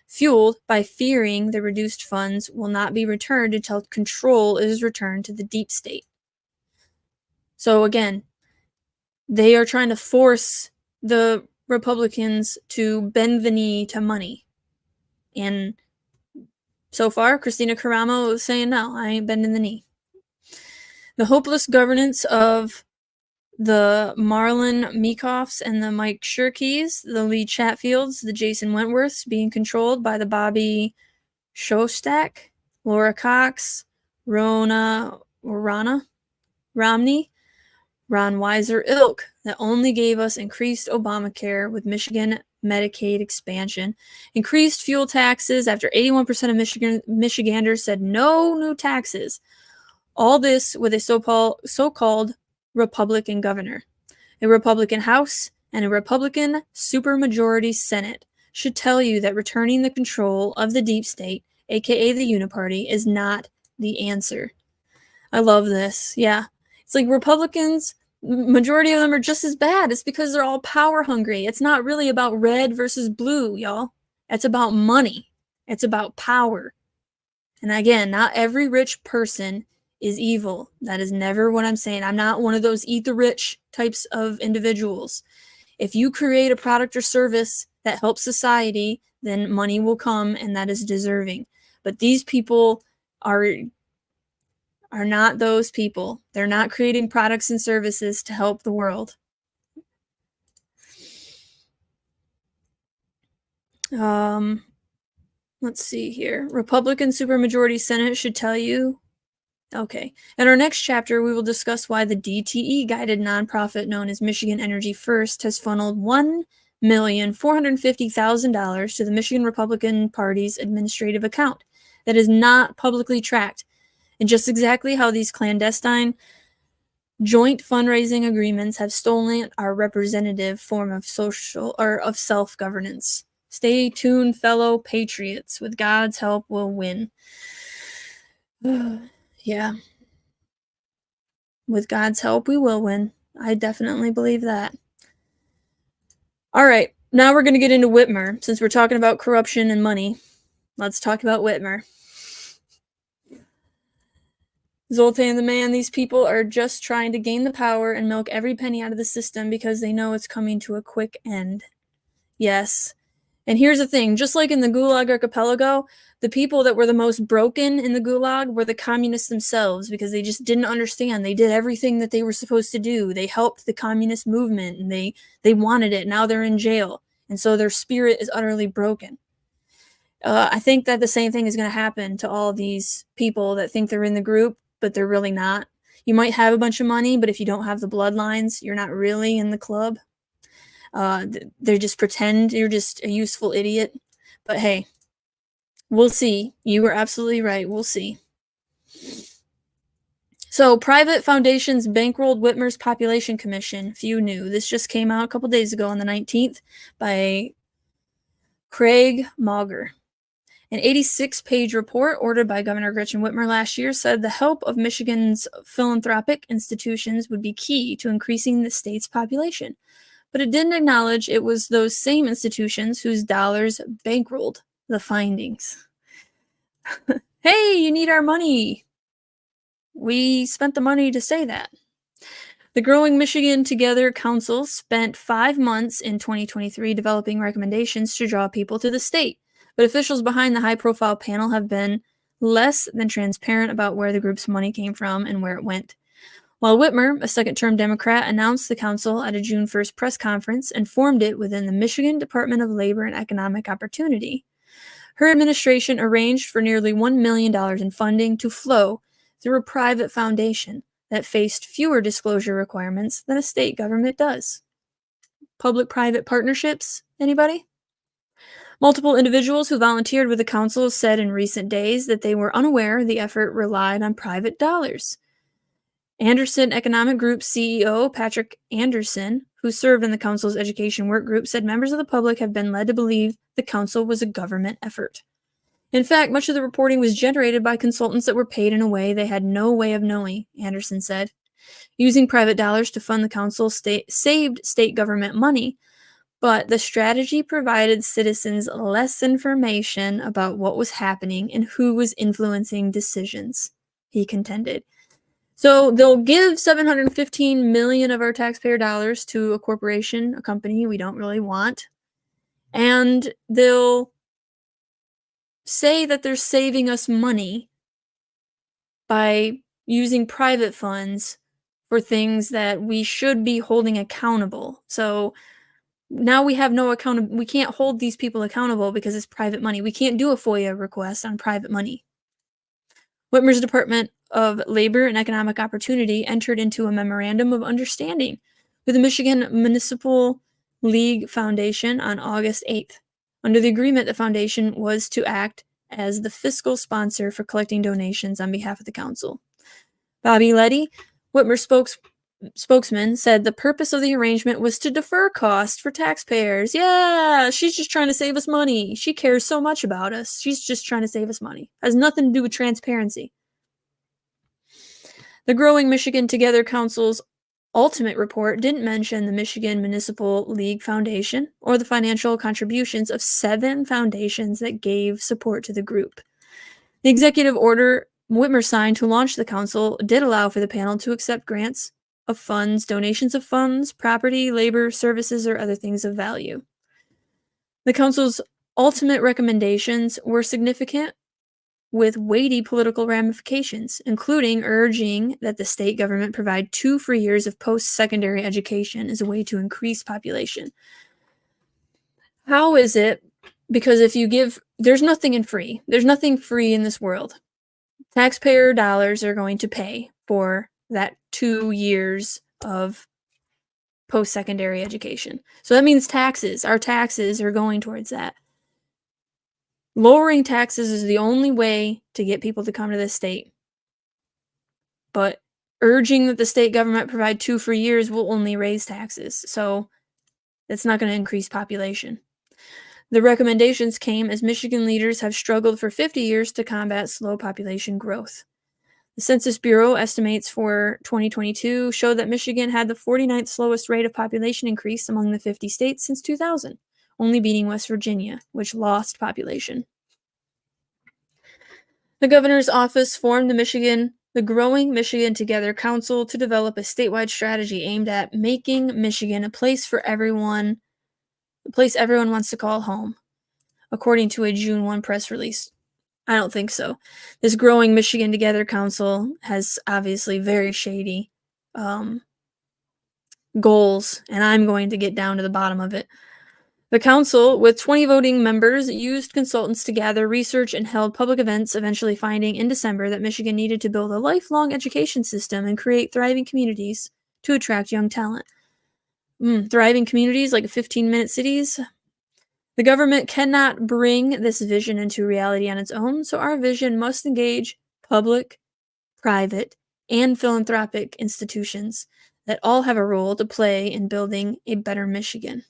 fueled by fearing the reduced funds will not be returned until control is returned to the deep state. So again, they are trying to force the Republicans to bend the knee to money. And so far, Christina Caramo is saying, no, I ain't bending the knee. The hopeless governance of the Marlon Meekoffs and the Mike Shirkeys, the Lee Chatfields, the Jason Wentworths being controlled by the Bobby Shostak, Laura Cox, Rona or Romney, Ron Weiser ilk that only gave us increased Obamacare with Michigan Medicaid expansion, increased fuel taxes after 81% of Michiganders said no new taxes. All this with a so-called Republican governor. A Republican House and a Republican supermajority Senate should tell you that returning the control of the deep state, aka the Uniparty, is not the answer. I love this. Yeah. It's like Republicans, majority of them are just as bad. It's because they're all power hungry. It's not really about red versus blue, y'all. It's about money. It's about power. And again, not every rich person is evil. That is never what I'm saying. I'm not one of those eat the rich types of individuals. If you create a product or service that helps society, then money will come and that is deserving. But these people are not those people. They're not creating products and services to help the world. Let's see here. Republican supermajority Senate should tell you. Okay. In our next chapter, we will discuss why the DTE-guided nonprofit known as Michigan Energy First has funneled $1,450,000 to the Michigan Republican Party's administrative account that is not publicly tracked, and just exactly how these clandestine joint fundraising agreements have stolen our representative form of social or of self-governance. Stay tuned, fellow patriots. With God's help, we'll win. Yeah. With God's help, we will win. I definitely believe that. All right. Now we're going to get into Whitmer. Since we're talking about corruption and money, let's talk about Whitmer. Zoltan the man, these people are just trying to gain the power and milk every penny out of the system because they know it's coming to a quick end. Yes. And here's the thing, just like in the Gulag Archipelago, the people that were the most broken in the Gulag were the communists themselves because they just didn't understand. They did everything that they were supposed to do. They helped the communist movement and they wanted it. Now they're in jail. And so their spirit is utterly broken. I think that the same thing is going to happen to all these people that think they're in the group, but they're really not. You might have a bunch of money, but if you don't have the bloodlines, you're not really in the club. They just pretend you're just a useful idiot. But hey, we'll see. You were absolutely right. We'll see. So, private foundations bankrolled Whitmer's Population Commission. Few knew. This just came out a couple days ago on the 19th by Craig Mauger. An 86-page report ordered by Governor Gretchen Whitmer last year said the help of Michigan's philanthropic institutions would be key to increasing the state's population. But it didn't acknowledge it was those same institutions whose dollars bankrolled the findings. Hey, you need our money. We spent the money to say that. The Growing Michigan Together Council spent 5 months in 2023 developing recommendations to draw people to the state. But officials behind the high-profile panel have been less than transparent about where the group's money came from and where it went. While Whitmer, a second-term Democrat, announced the council at a June 1st press conference and formed it within the Michigan Department of Labor and Economic Opportunity, her administration arranged for nearly $1 million in funding to flow through a private foundation that faced fewer disclosure requirements than a state government does. Public-private partnerships, anybody? Multiple individuals who volunteered with the council said in recent days that they were unaware the effort relied on private dollars. Anderson Economic Group CEO Patrick Anderson, who served in the council's education work group, said members of the public have been led to believe the council was a government effort. In fact, much of the reporting was generated by consultants that were paid in a way they had no way of knowing, Anderson said. Using private dollars to fund the council saved state government money, but the strategy provided citizens less information about what was happening and who was influencing decisions, he contended. So they'll give $715 million of our taxpayer dollars to a corporation, a company we don't really want, and they'll say that they're saving us money by using private funds for things that we should be holding accountable. So now we have no we can't hold these people accountable because it's private money. We can't do a FOIA request on private money. Whitmer's Department of Labor and Economic Opportunity entered into a memorandum of understanding with the Michigan Municipal League Foundation on August 8th. Under the agreement, the foundation was to act as the fiscal sponsor for collecting donations on behalf of the council. Bobby Letty, Whitmer spokesman, said the purpose of the arrangement was to defer costs for taxpayers. Yeah, she's just trying to save us money. She cares so much about us. She's just trying to save us money. Has nothing to do with transparency. The Growing Michigan Together Council's ultimate report didn't mention the Michigan Municipal League Foundation or the financial contributions of 7 foundations that gave support to the group. The executive order Whitmer signed to launch the council did allow for the panel to accept grants of funds, donations of funds, property, labor, services, or other things of value. The council's ultimate recommendations were significant with weighty political ramifications, including urging that the state government provide 2 free years of post-secondary education as a way to increase population. How is it? Because if you give, there's nothing in free. There's nothing free in this world. Taxpayer dollars are going to pay for that 2 years of post-secondary education. So that means taxes. Our taxes are going towards that. Lowering taxes is the only way to get people to come to this state. But urging that the state government provide 2 free years will only raise taxes. So that's not going to increase population. The recommendations came as Michigan leaders have struggled for 50 years to combat slow population growth. The Census Bureau estimates for 2022 show that Michigan had the 49th slowest rate of population increase among the 50 states since 2000. Only beating West Virginia, which lost population. The governor's office formed the Growing Michigan Together Council to develop a statewide strategy aimed at making Michigan a place everyone wants to call home, according to a June 1 press release. I don't think so. This Growing Michigan Together Council has obviously very shady goals, and I'm going to get down to the bottom of it. The council, with 20 voting members, used consultants to gather research and held public events, eventually finding in December that Michigan needed to build a lifelong education system and create thriving communities to attract young talent. Thriving communities like 15-minute cities. The government cannot bring this vision into reality on its own, so our vision must engage public, private, and philanthropic institutions that all have a role to play in building a better Michigan.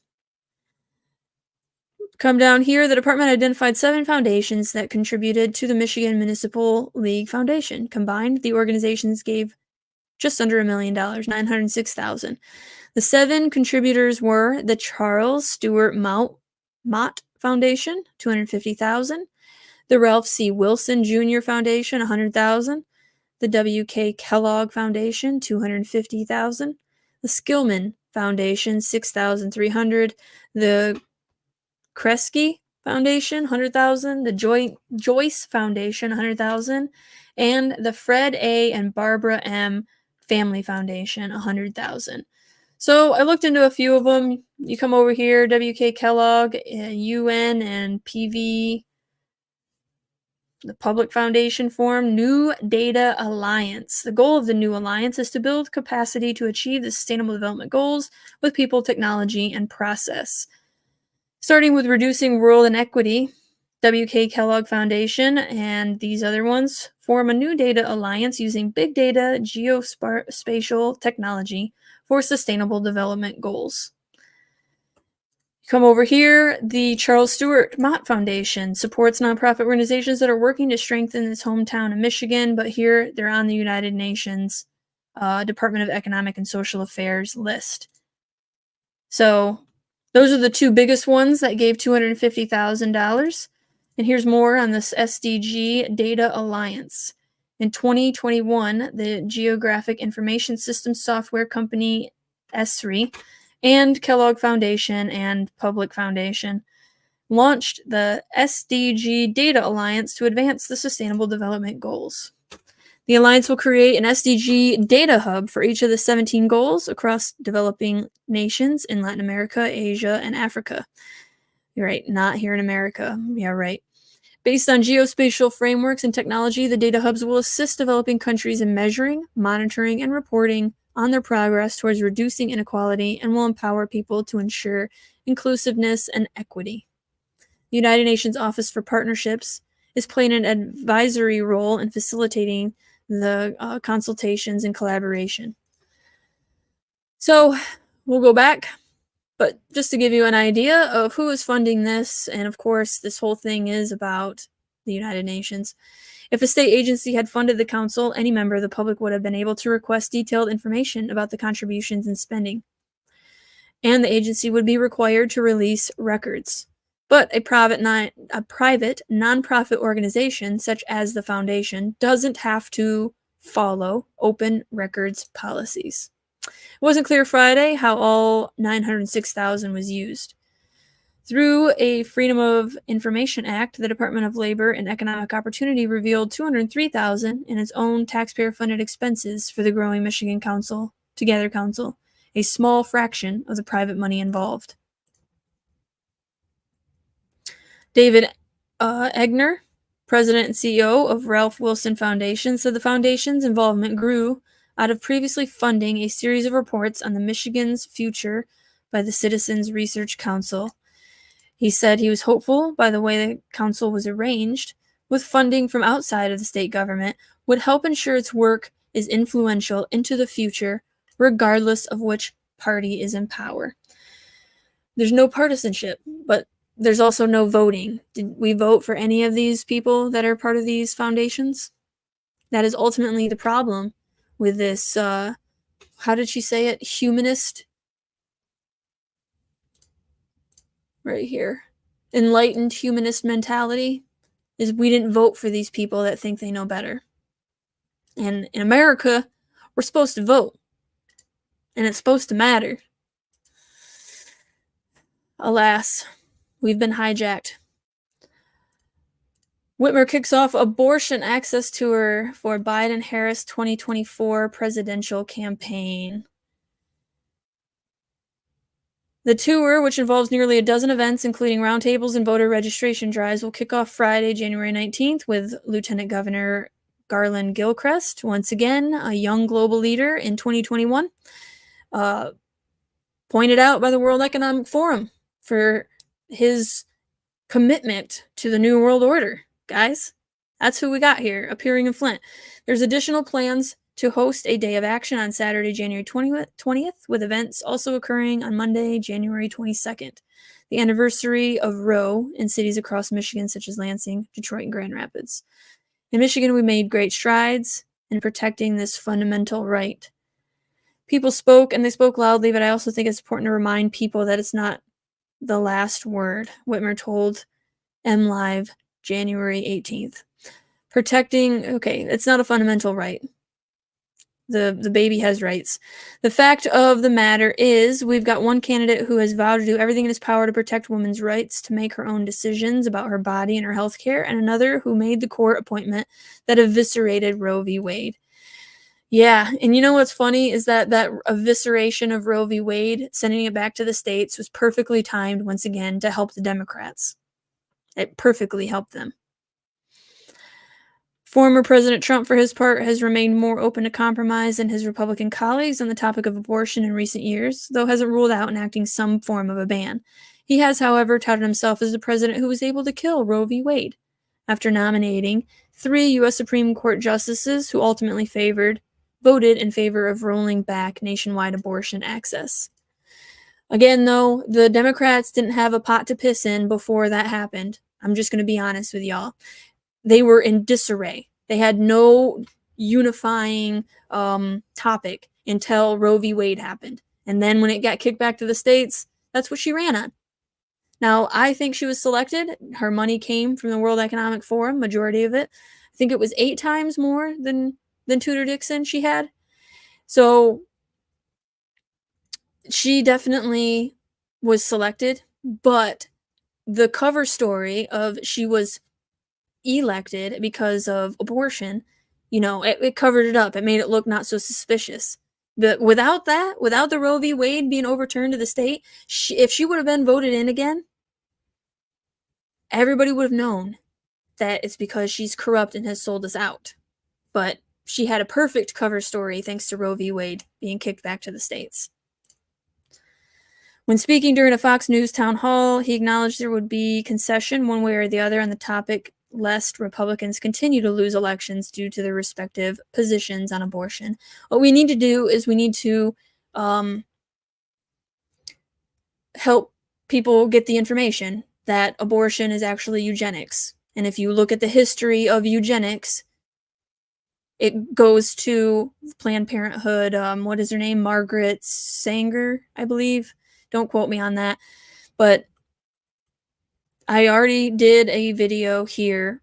Come down here, the department identified 7 foundations that contributed to the Michigan Municipal League Foundation. Combined, the organizations gave just under $1 million, $906,000. The 7 contributors were the Charles Stewart Mott Foundation, $250,000, the Ralph C. Wilson Jr. Foundation, $100,000, the W.K. Kellogg Foundation, $250,000, the Skillman Foundation, $6,300, the Kresge Foundation, $100,000, the Joyce Foundation, $100,000, and the Fred A. and Barbara M. Family Foundation, $100,000. So I looked into a few of them. You come over here, W.K. Kellogg, UN, and PV. The Public Foundation formed New Data Alliance. The goal of the new alliance is to build capacity to achieve the Sustainable Development Goals with people, technology, and process. Starting with reducing rural inequity, W.K. Kellogg Foundation and these other ones form a new data alliance using big data geospatial technology for sustainable development goals. Come over here, the Charles Stewart Mott Foundation supports nonprofit organizations that are working to strengthen its hometown of Michigan, but here they're on the United Nations Department of Economic and Social Affairs list. So those are the 2 biggest ones that gave $250,000. And here's more on this SDG Data Alliance. In 2021, the Geographic Information Systems software company Esri and Kellogg Foundation and Public Foundation launched the SDG Data Alliance to advance the Sustainable Development Goals. The alliance will create an SDG data hub for each of the 17 goals across developing nations in Latin America, Asia, and Africa. You're right, not here in America. Yeah, right. Based on geospatial frameworks and technology, the data hubs will assist developing countries in measuring, monitoring, and reporting on their progress towards reducing inequality and will empower people to ensure inclusiveness and equity. The United Nations Office for Partnerships is playing an advisory role in facilitating the consultations and collaboration. So we'll go back, but just to give you an idea of who is funding this, and of course, this whole thing is about the United Nations. If a state agency had funded the council, any member of the public would have been able to request detailed information about the contributions and spending. And the agency would be required to release records. But a private nonprofit organization, such as the foundation, doesn't have to follow open records policies. It wasn't clear Friday how all $906,000 was used. Through a Freedom of Information Act, the Department of Labor and Economic Opportunity revealed $203,000 in its own taxpayer-funded expenses for the growing Michigan Together Council, a small fraction of the private money involved. David Egner, president and CEO of Ralph Wilson Foundation, said the foundation's involvement grew out of previously funding a series of reports on the Michigan's future by the Citizens Research Council. He said he was hopeful by the way the council was arranged, with funding from outside of the state government, would help ensure its work is influential into the future, regardless of which party is in power. There's no partisanship, but there's also no voting. Did we vote for any of these people that are part of these foundations? That is ultimately the problem with this, how did she say it? Humanist? Right here. Enlightened humanist mentality is we didn't vote for these people that think they know better. And in America, we're supposed to vote. And it's supposed to matter. Alas, we've been hijacked. Whitmer kicks off abortion access tour for Biden-Harris 2024 presidential campaign. The tour, which involves nearly a dozen events, including roundtables and voter registration drives, will kick off Friday, January 19th, with Lieutenant Governor Garland Gilchrist, once again, a young global leader in 2021, pointed out by the World Economic Forum for his commitment to the New World Order. Guys, that's who we got here, appearing in Flint. There's additional plans to host a day of action on Saturday, January 20th, with events also occurring on Monday, January 22nd, the anniversary of Roe in cities across Michigan, such as Lansing, Detroit, and Grand Rapids. In Michigan, we made great strides in protecting this fundamental right. People spoke, and they spoke loudly, but I also think it's important to remind people that it's not the last word, Whitmer told MLive January 18th. It's not a fundamental right. The baby has rights. The fact of the matter is, we've got one candidate who has vowed to do everything in his power to protect women's rights to make her own decisions about her body and her health care, and another who made the court appointment that eviscerated Roe v. Wade. Yeah, and you know what's funny is that evisceration of Roe v. Wade, sending it back to the states, was perfectly timed once again to help the Democrats. It perfectly helped them. Former President Trump, for his part, has remained more open to compromise than his Republican colleagues on the topic of abortion in recent years, though hasn't ruled out enacting some form of a ban. He has, however, touted himself as the president who was able to kill Roe v. Wade, after nominating 3 U.S. Supreme Court justices who ultimately voted in favor of rolling back nationwide abortion access. Again, though, the Democrats didn't have a pot to piss in before that happened. I'm just going to be honest with y'all. They were in disarray. They had no unifying topic until Roe v. Wade happened. And then when it got kicked back to the states, that's what she ran on. Now, I think she was selected. Her money came from the World Economic Forum, majority of it. I think it was 8 times more than Tudor Dixon she had. So she definitely was selected, but the cover story of she was elected because of abortion, it covered it up. It made it look not so suspicious. But without the Roe v. Wade being overturned to the state, if she would have been voted in again, everybody would have known that it's because she's corrupt and has sold us out. But she had a perfect cover story thanks to Roe v. Wade being kicked back to the States. When speaking during a Fox News town hall, he acknowledged there would be concession one way or the other on the topic, lest Republicans continue to lose elections due to their respective positions on abortion. What we need to do is we need to help people get the information that abortion is actually eugenics. And if you look at the history of eugenics, it goes to Planned Parenthood. What is her name? Margaret Sanger, I believe. Don't quote me on that. But I already did a video here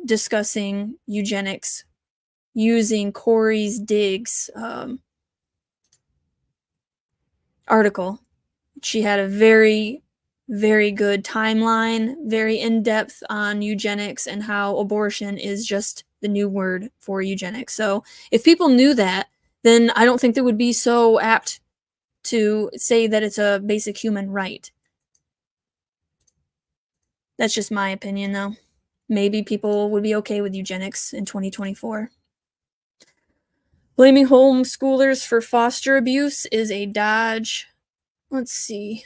discussing eugenics using Corey's Diggs article. She had a very, very good timeline, very in-depth on eugenics and how abortion is just the new word for eugenics. So if people knew that, then I don't think they would be so apt to say that it's a basic human right. That's just my opinion, though. Maybe people would be okay with eugenics in 2024. Blaming homeschoolers for foster abuse is a dodge. Let's see.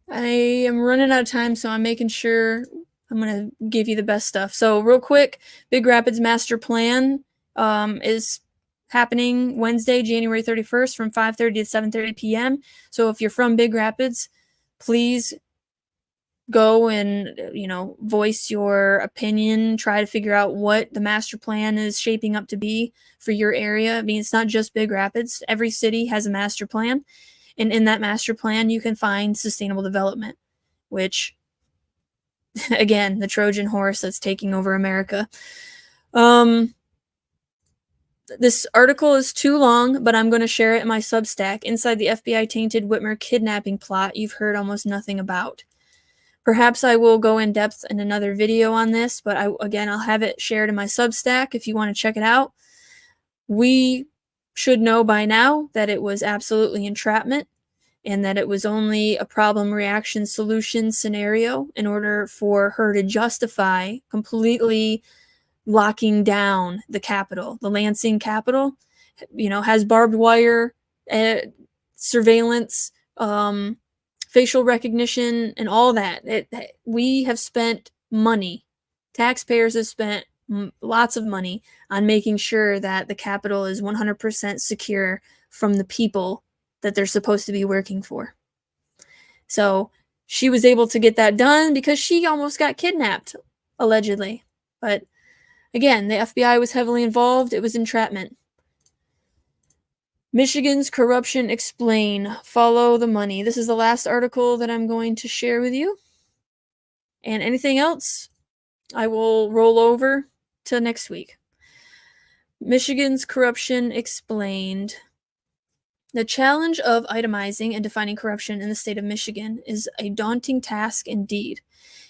I am running out of time, so I'm making sure I'm going to give you the best stuff. So real quick, Big Rapids Master Plan is happening Wednesday, January 31st from 5:30 to 7:30 p.m. So if you're from Big Rapids, please go and, voice your opinion, try to figure out what the master plan is shaping up to be for your area. I mean, it's not just Big Rapids. Every city has a master plan. And in that master plan, you can find sustainable development, which, again, the Trojan horse that's taking over America. This article is too long, but I'm going to share it in my Substack. Inside the FBI-tainted Whitmer kidnapping plot you've heard almost nothing about. Perhaps I will go in depth in another video on this, but I'll have it shared in my Substack if you want to check it out. We should know by now that it was absolutely entrapment and that it was only a problem reaction solution scenario in order for her to justify completely locking down the Capitol. The Lansing Capitol, has barbed wire, surveillance, facial recognition, and all that. We have spent money. Taxpayers have spent lots of money on making sure that the Capitol is 100% secure from the people that they're supposed to be working for. So she was able to get that done because she almost got kidnapped, allegedly. But again, the FBI was heavily involved. It was entrapment. Michigan's corruption explain. Follow the money. This is the last article that I'm going to share with you. And anything else, I will roll over to next week. Michigan's corruption explained. The challenge of itemizing and defining corruption in the state of Michigan is a daunting task indeed.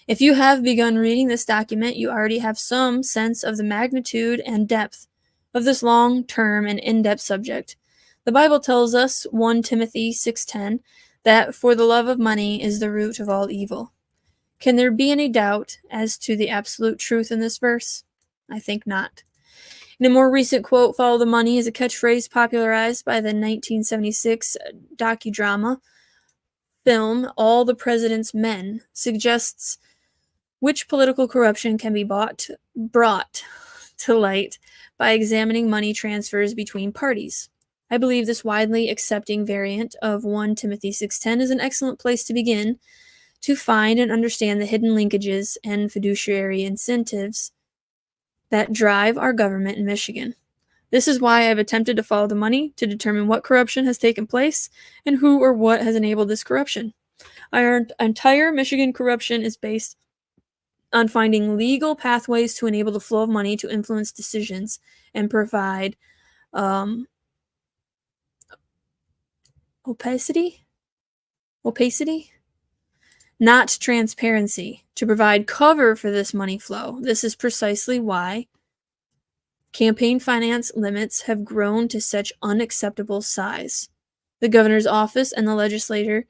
If you have begun reading this document, you already have some sense of the magnitude and depth of this long-term and in-depth subject. The Bible tells us, 1 Timothy 6:10, that for the love of money is the root of all evil. Can there be any doubt as to the absolute truth in this verse? I think not. In a more recent quote, follow the money is a catchphrase popularized by the 1976 docudrama film All the President's Men, suggests which political corruption can be brought to light by examining money transfers between parties. I believe this widely accepting variant of 1 Timothy 6:10 is an excellent place to begin to find and understand the hidden linkages and fiduciary incentives that drive our government in Michigan. This is why I've attempted to follow the money to determine what corruption has taken place and who or what has enabled this corruption. Our entire Michigan corruption is based on finding legal pathways to enable the flow of money to influence decisions and provide opacity, not transparency, to provide cover for this money flow. This is precisely why campaign finance limits have grown to such unacceptable size. The governor's office and the legislature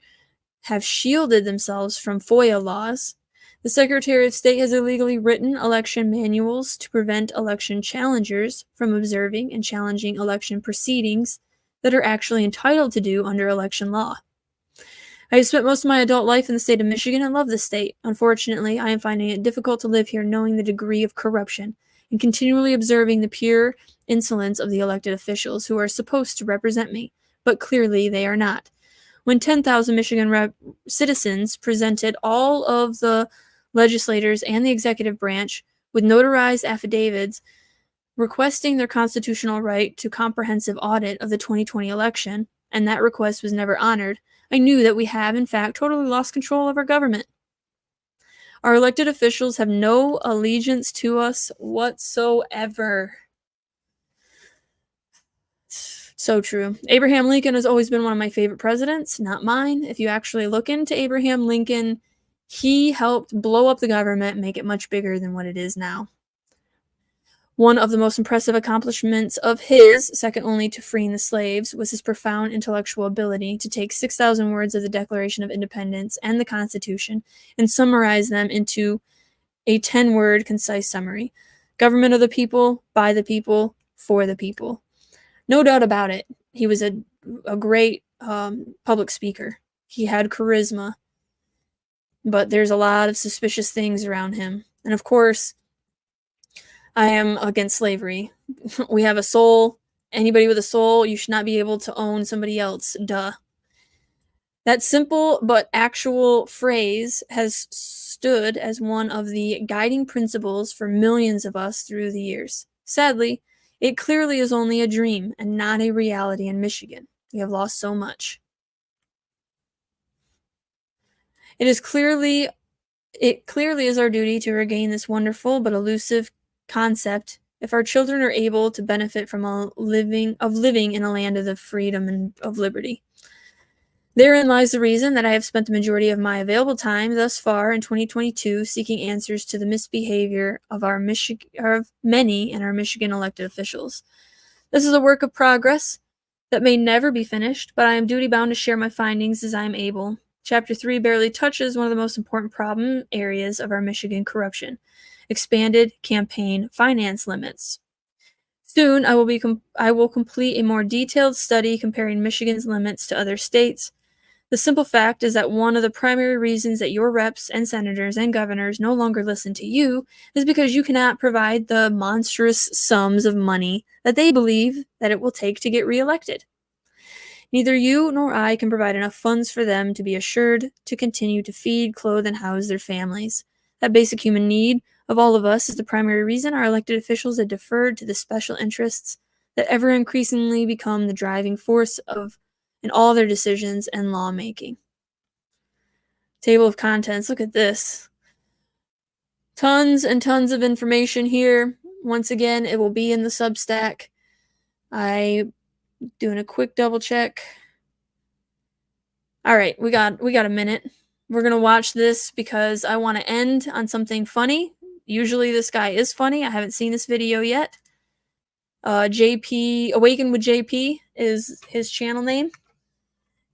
have shielded themselves from FOIA laws The Secretary of State has illegally written election manuals to prevent election challengers from observing and challenging election proceedings that are actually entitled to do under election law. I have spent most of my adult life in the state of Michigan and love the state. Unfortunately, I am finding it difficult to live here knowing the degree of corruption and continually observing the pure insolence of the elected officials who are supposed to represent me, but clearly they are not. When 10,000 Michigan citizens presented all of the legislators and the executive branch with notarized affidavits requesting their constitutional right to comprehensive audit of the 2020 election, and that request was never honored, I knew that we have, in fact, totally lost control of our government. Our elected officials have no allegiance to us whatsoever. So true. Abraham Lincoln has always been one of my favorite presidents, not mine. If you actually look into Abraham Lincoln, he helped blow up the government and make it much bigger than what it is now. One of the most impressive accomplishments of his, second only to freeing the slaves, was his profound intellectual ability to take 6,000 words of the Declaration of Independence and the Constitution and summarize them into a 10-word concise summary. Government of the people, by the people, for the people. No doubt about it, he was a great public speaker. He had charisma, but there's a lot of suspicious things around him. And of course, I am against slavery. We have a soul. Anybody with a soul, you should not be able to own somebody else. Duh. That simple but actual phrase has stood as one of the guiding principles for millions of us through the years. Sadly, it clearly is only a dream and not a reality in Michigan. We have lost so much. It clearly is our duty to regain this wonderful but elusive concept if our children are able to benefit from living in a land of the freedom and of liberty. Therein lies the reason that I have spent the majority of my available time thus far in 2022 seeking answers to the misbehavior of many in our Michigan elected officials. This is a work of progress that may never be finished, but I am duty-bound to share my findings as I am able. Chapter 3 barely touches one of the most important problem areas of our Michigan corruption: expanded campaign finance limits. Soon, I will complete a more detailed study comparing Michigan's limits to other states. The simple fact is that one of the primary reasons that your reps and senators and governors no longer listen to you is because you cannot provide the monstrous sums of money that they believe that it will take to get reelected. Neither you nor I can provide enough funds for them to be assured to continue to feed, clothe, and house their families. That basic human need of all of us is the primary reason our elected officials have deferred to the special interests that ever increasingly become the driving force in all their decisions and lawmaking. Table of contents, look at this. Tons and tons of information here. Once again, it will be in the Substack. I'm doing a quick double check. All right, we got a minute. We're going to watch this because I want to end on something funny. Usually this guy is funny. I haven't seen this video yet. JP, Awaken with JP is his channel name.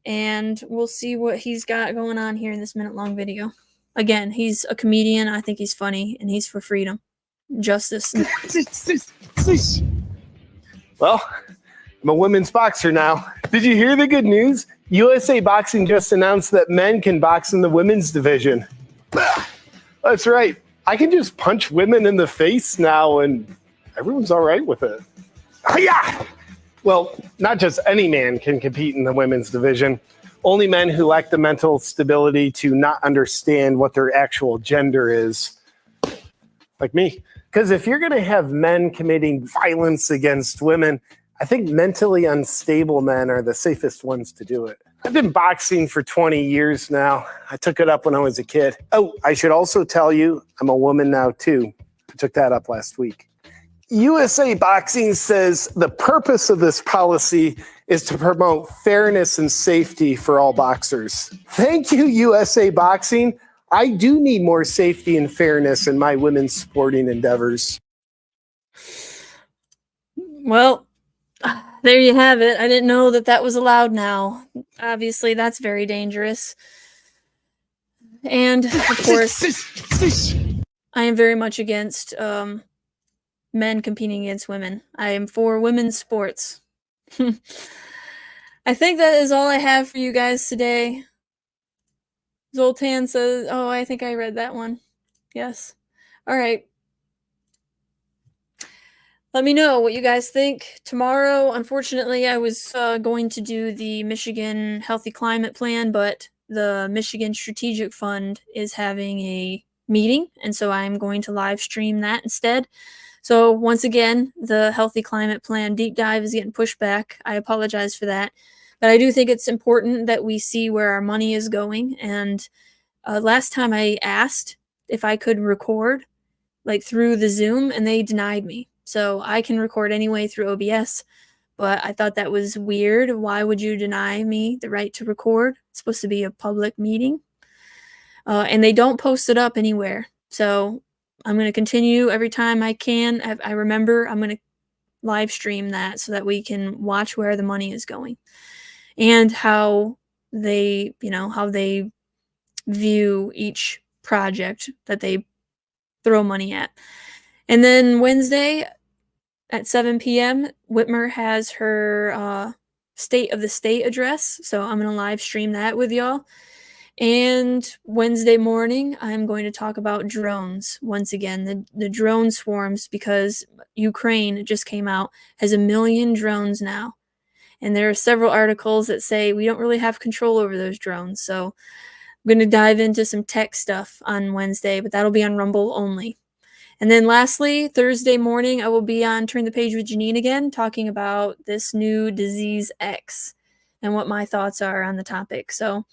And we'll see what he's got going on here in this minute-long video. Again, he's a comedian. I think he's funny, and he's for freedom, justice. Well, I'm a women's boxer now. Did you hear the good news? USA Boxing just announced that men can box in the women's division. That's right. I can just punch women in the face now, and everyone's all right with it. Yeah. Well, not just any man can compete in the women's division. Only men who lack the mental stability to not understand what their actual gender is. Like me. Because if you're going to have men committing violence against women, I think mentally unstable men are the safest ones to do it. I've been boxing for 20 years now. I took it up when I was a kid. Oh, I should also tell you, I'm a woman now too. I took that up last week. USA Boxing says the purpose of this policy is to promote fairness and safety for all boxers. Thank you, USA Boxing. I do need more safety and fairness in my women's sporting endeavors. Well, there you have it. I didn't know that was allowed now. Obviously, that's very dangerous. And of course, I am very much against men competing against women. I am for women's sports. I think that is all I have for you guys today. Zoltan says, oh, I think I read that one. Yes. All right. Let me know what you guys think. Tomorrow, unfortunately, I was going to do the Michigan Healthy Climate Plan, but the Michigan Strategic Fund is having a meeting, and so I'm going to live stream that instead. So once again, the Healthy Climate Plan deep dive is getting pushed back. I apologize for that. But I do think it's important that we see where our money is going. And last time I asked if I could record like through the Zoom, and they denied me. So I can record anyway through OBS, but I thought that was weird. Why would you deny me the right to record? It's supposed to be a public meeting. And they don't post it up anywhere. So I'm going to continue every time I can. I remember I'm going to live stream that so that we can watch where the money is going and how they, how they view each project that they throw money at. And then Wednesday at 7 p.m., Whitmer has her State of the State address. So I'm going to live stream that with y'all. And Wednesday morning, I'm going to talk about drones once again, the drone swarms, because Ukraine just came out, has 1 million drones now. And there are several articles that say we don't really have control over those drones. So I'm going to dive into some tech stuff on Wednesday, but that'll be on Rumble only. And then lastly, Thursday morning, I will be on Turn the Page with Janine again, talking about this new disease X and what my thoughts are on the topic. So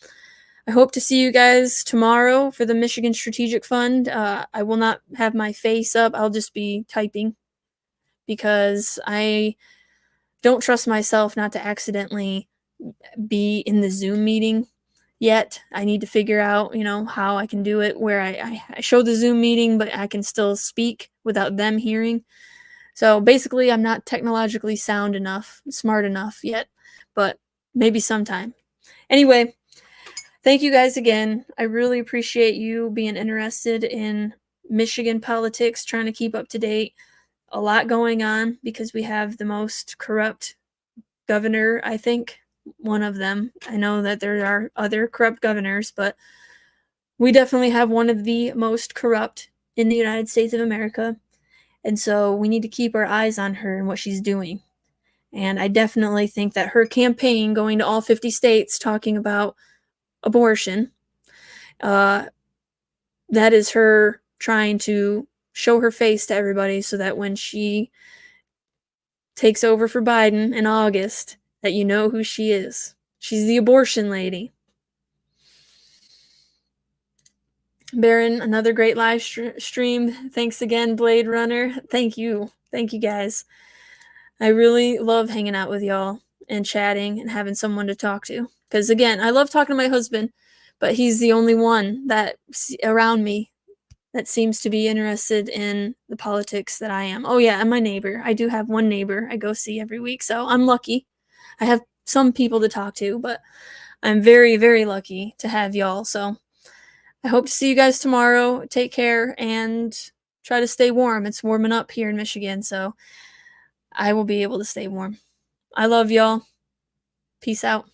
I hope to see you guys tomorrow for the Michigan Strategic Fund. I will not have my face up. I'll just be typing because I don't trust myself not to accidentally be in the Zoom meeting yet. I need to figure out, how I can do it where I show the Zoom meeting, but I can still speak without them hearing. So basically, I'm not technologically smart enough yet, but maybe sometime. Anyway, thank you guys again. I really appreciate you being interested in Michigan politics, trying to keep up to date. A lot going on because we have the most corrupt governor, I think. One of them. I know that there are other corrupt governors, but we definitely have one of the most corrupt in the United States of America. And so we need to keep our eyes on her and what she's doing. And I definitely think that her campaign going to all 50 states talking about abortion, that is her trying to show her face to everybody so that when she takes over for Biden in August, that you know who she is. She's the abortion lady. Baron, another great live stream. Thanks again, Blade Runner. Thank you. Thank you, guys. I really love hanging out with y'all and chatting and having someone to talk to. Because, again, I love talking to my husband, but he's the only one that around me that seems to be interested in the politics that I am. Oh, yeah, and my neighbor. I do have one neighbor I go see every week, so I'm lucky. I have some people to talk to, but I'm very, very lucky to have y'all. So I hope to see you guys tomorrow. Take care and try to stay warm. It's warming up here in Michigan, so I will be able to stay warm. I love y'all. Peace out.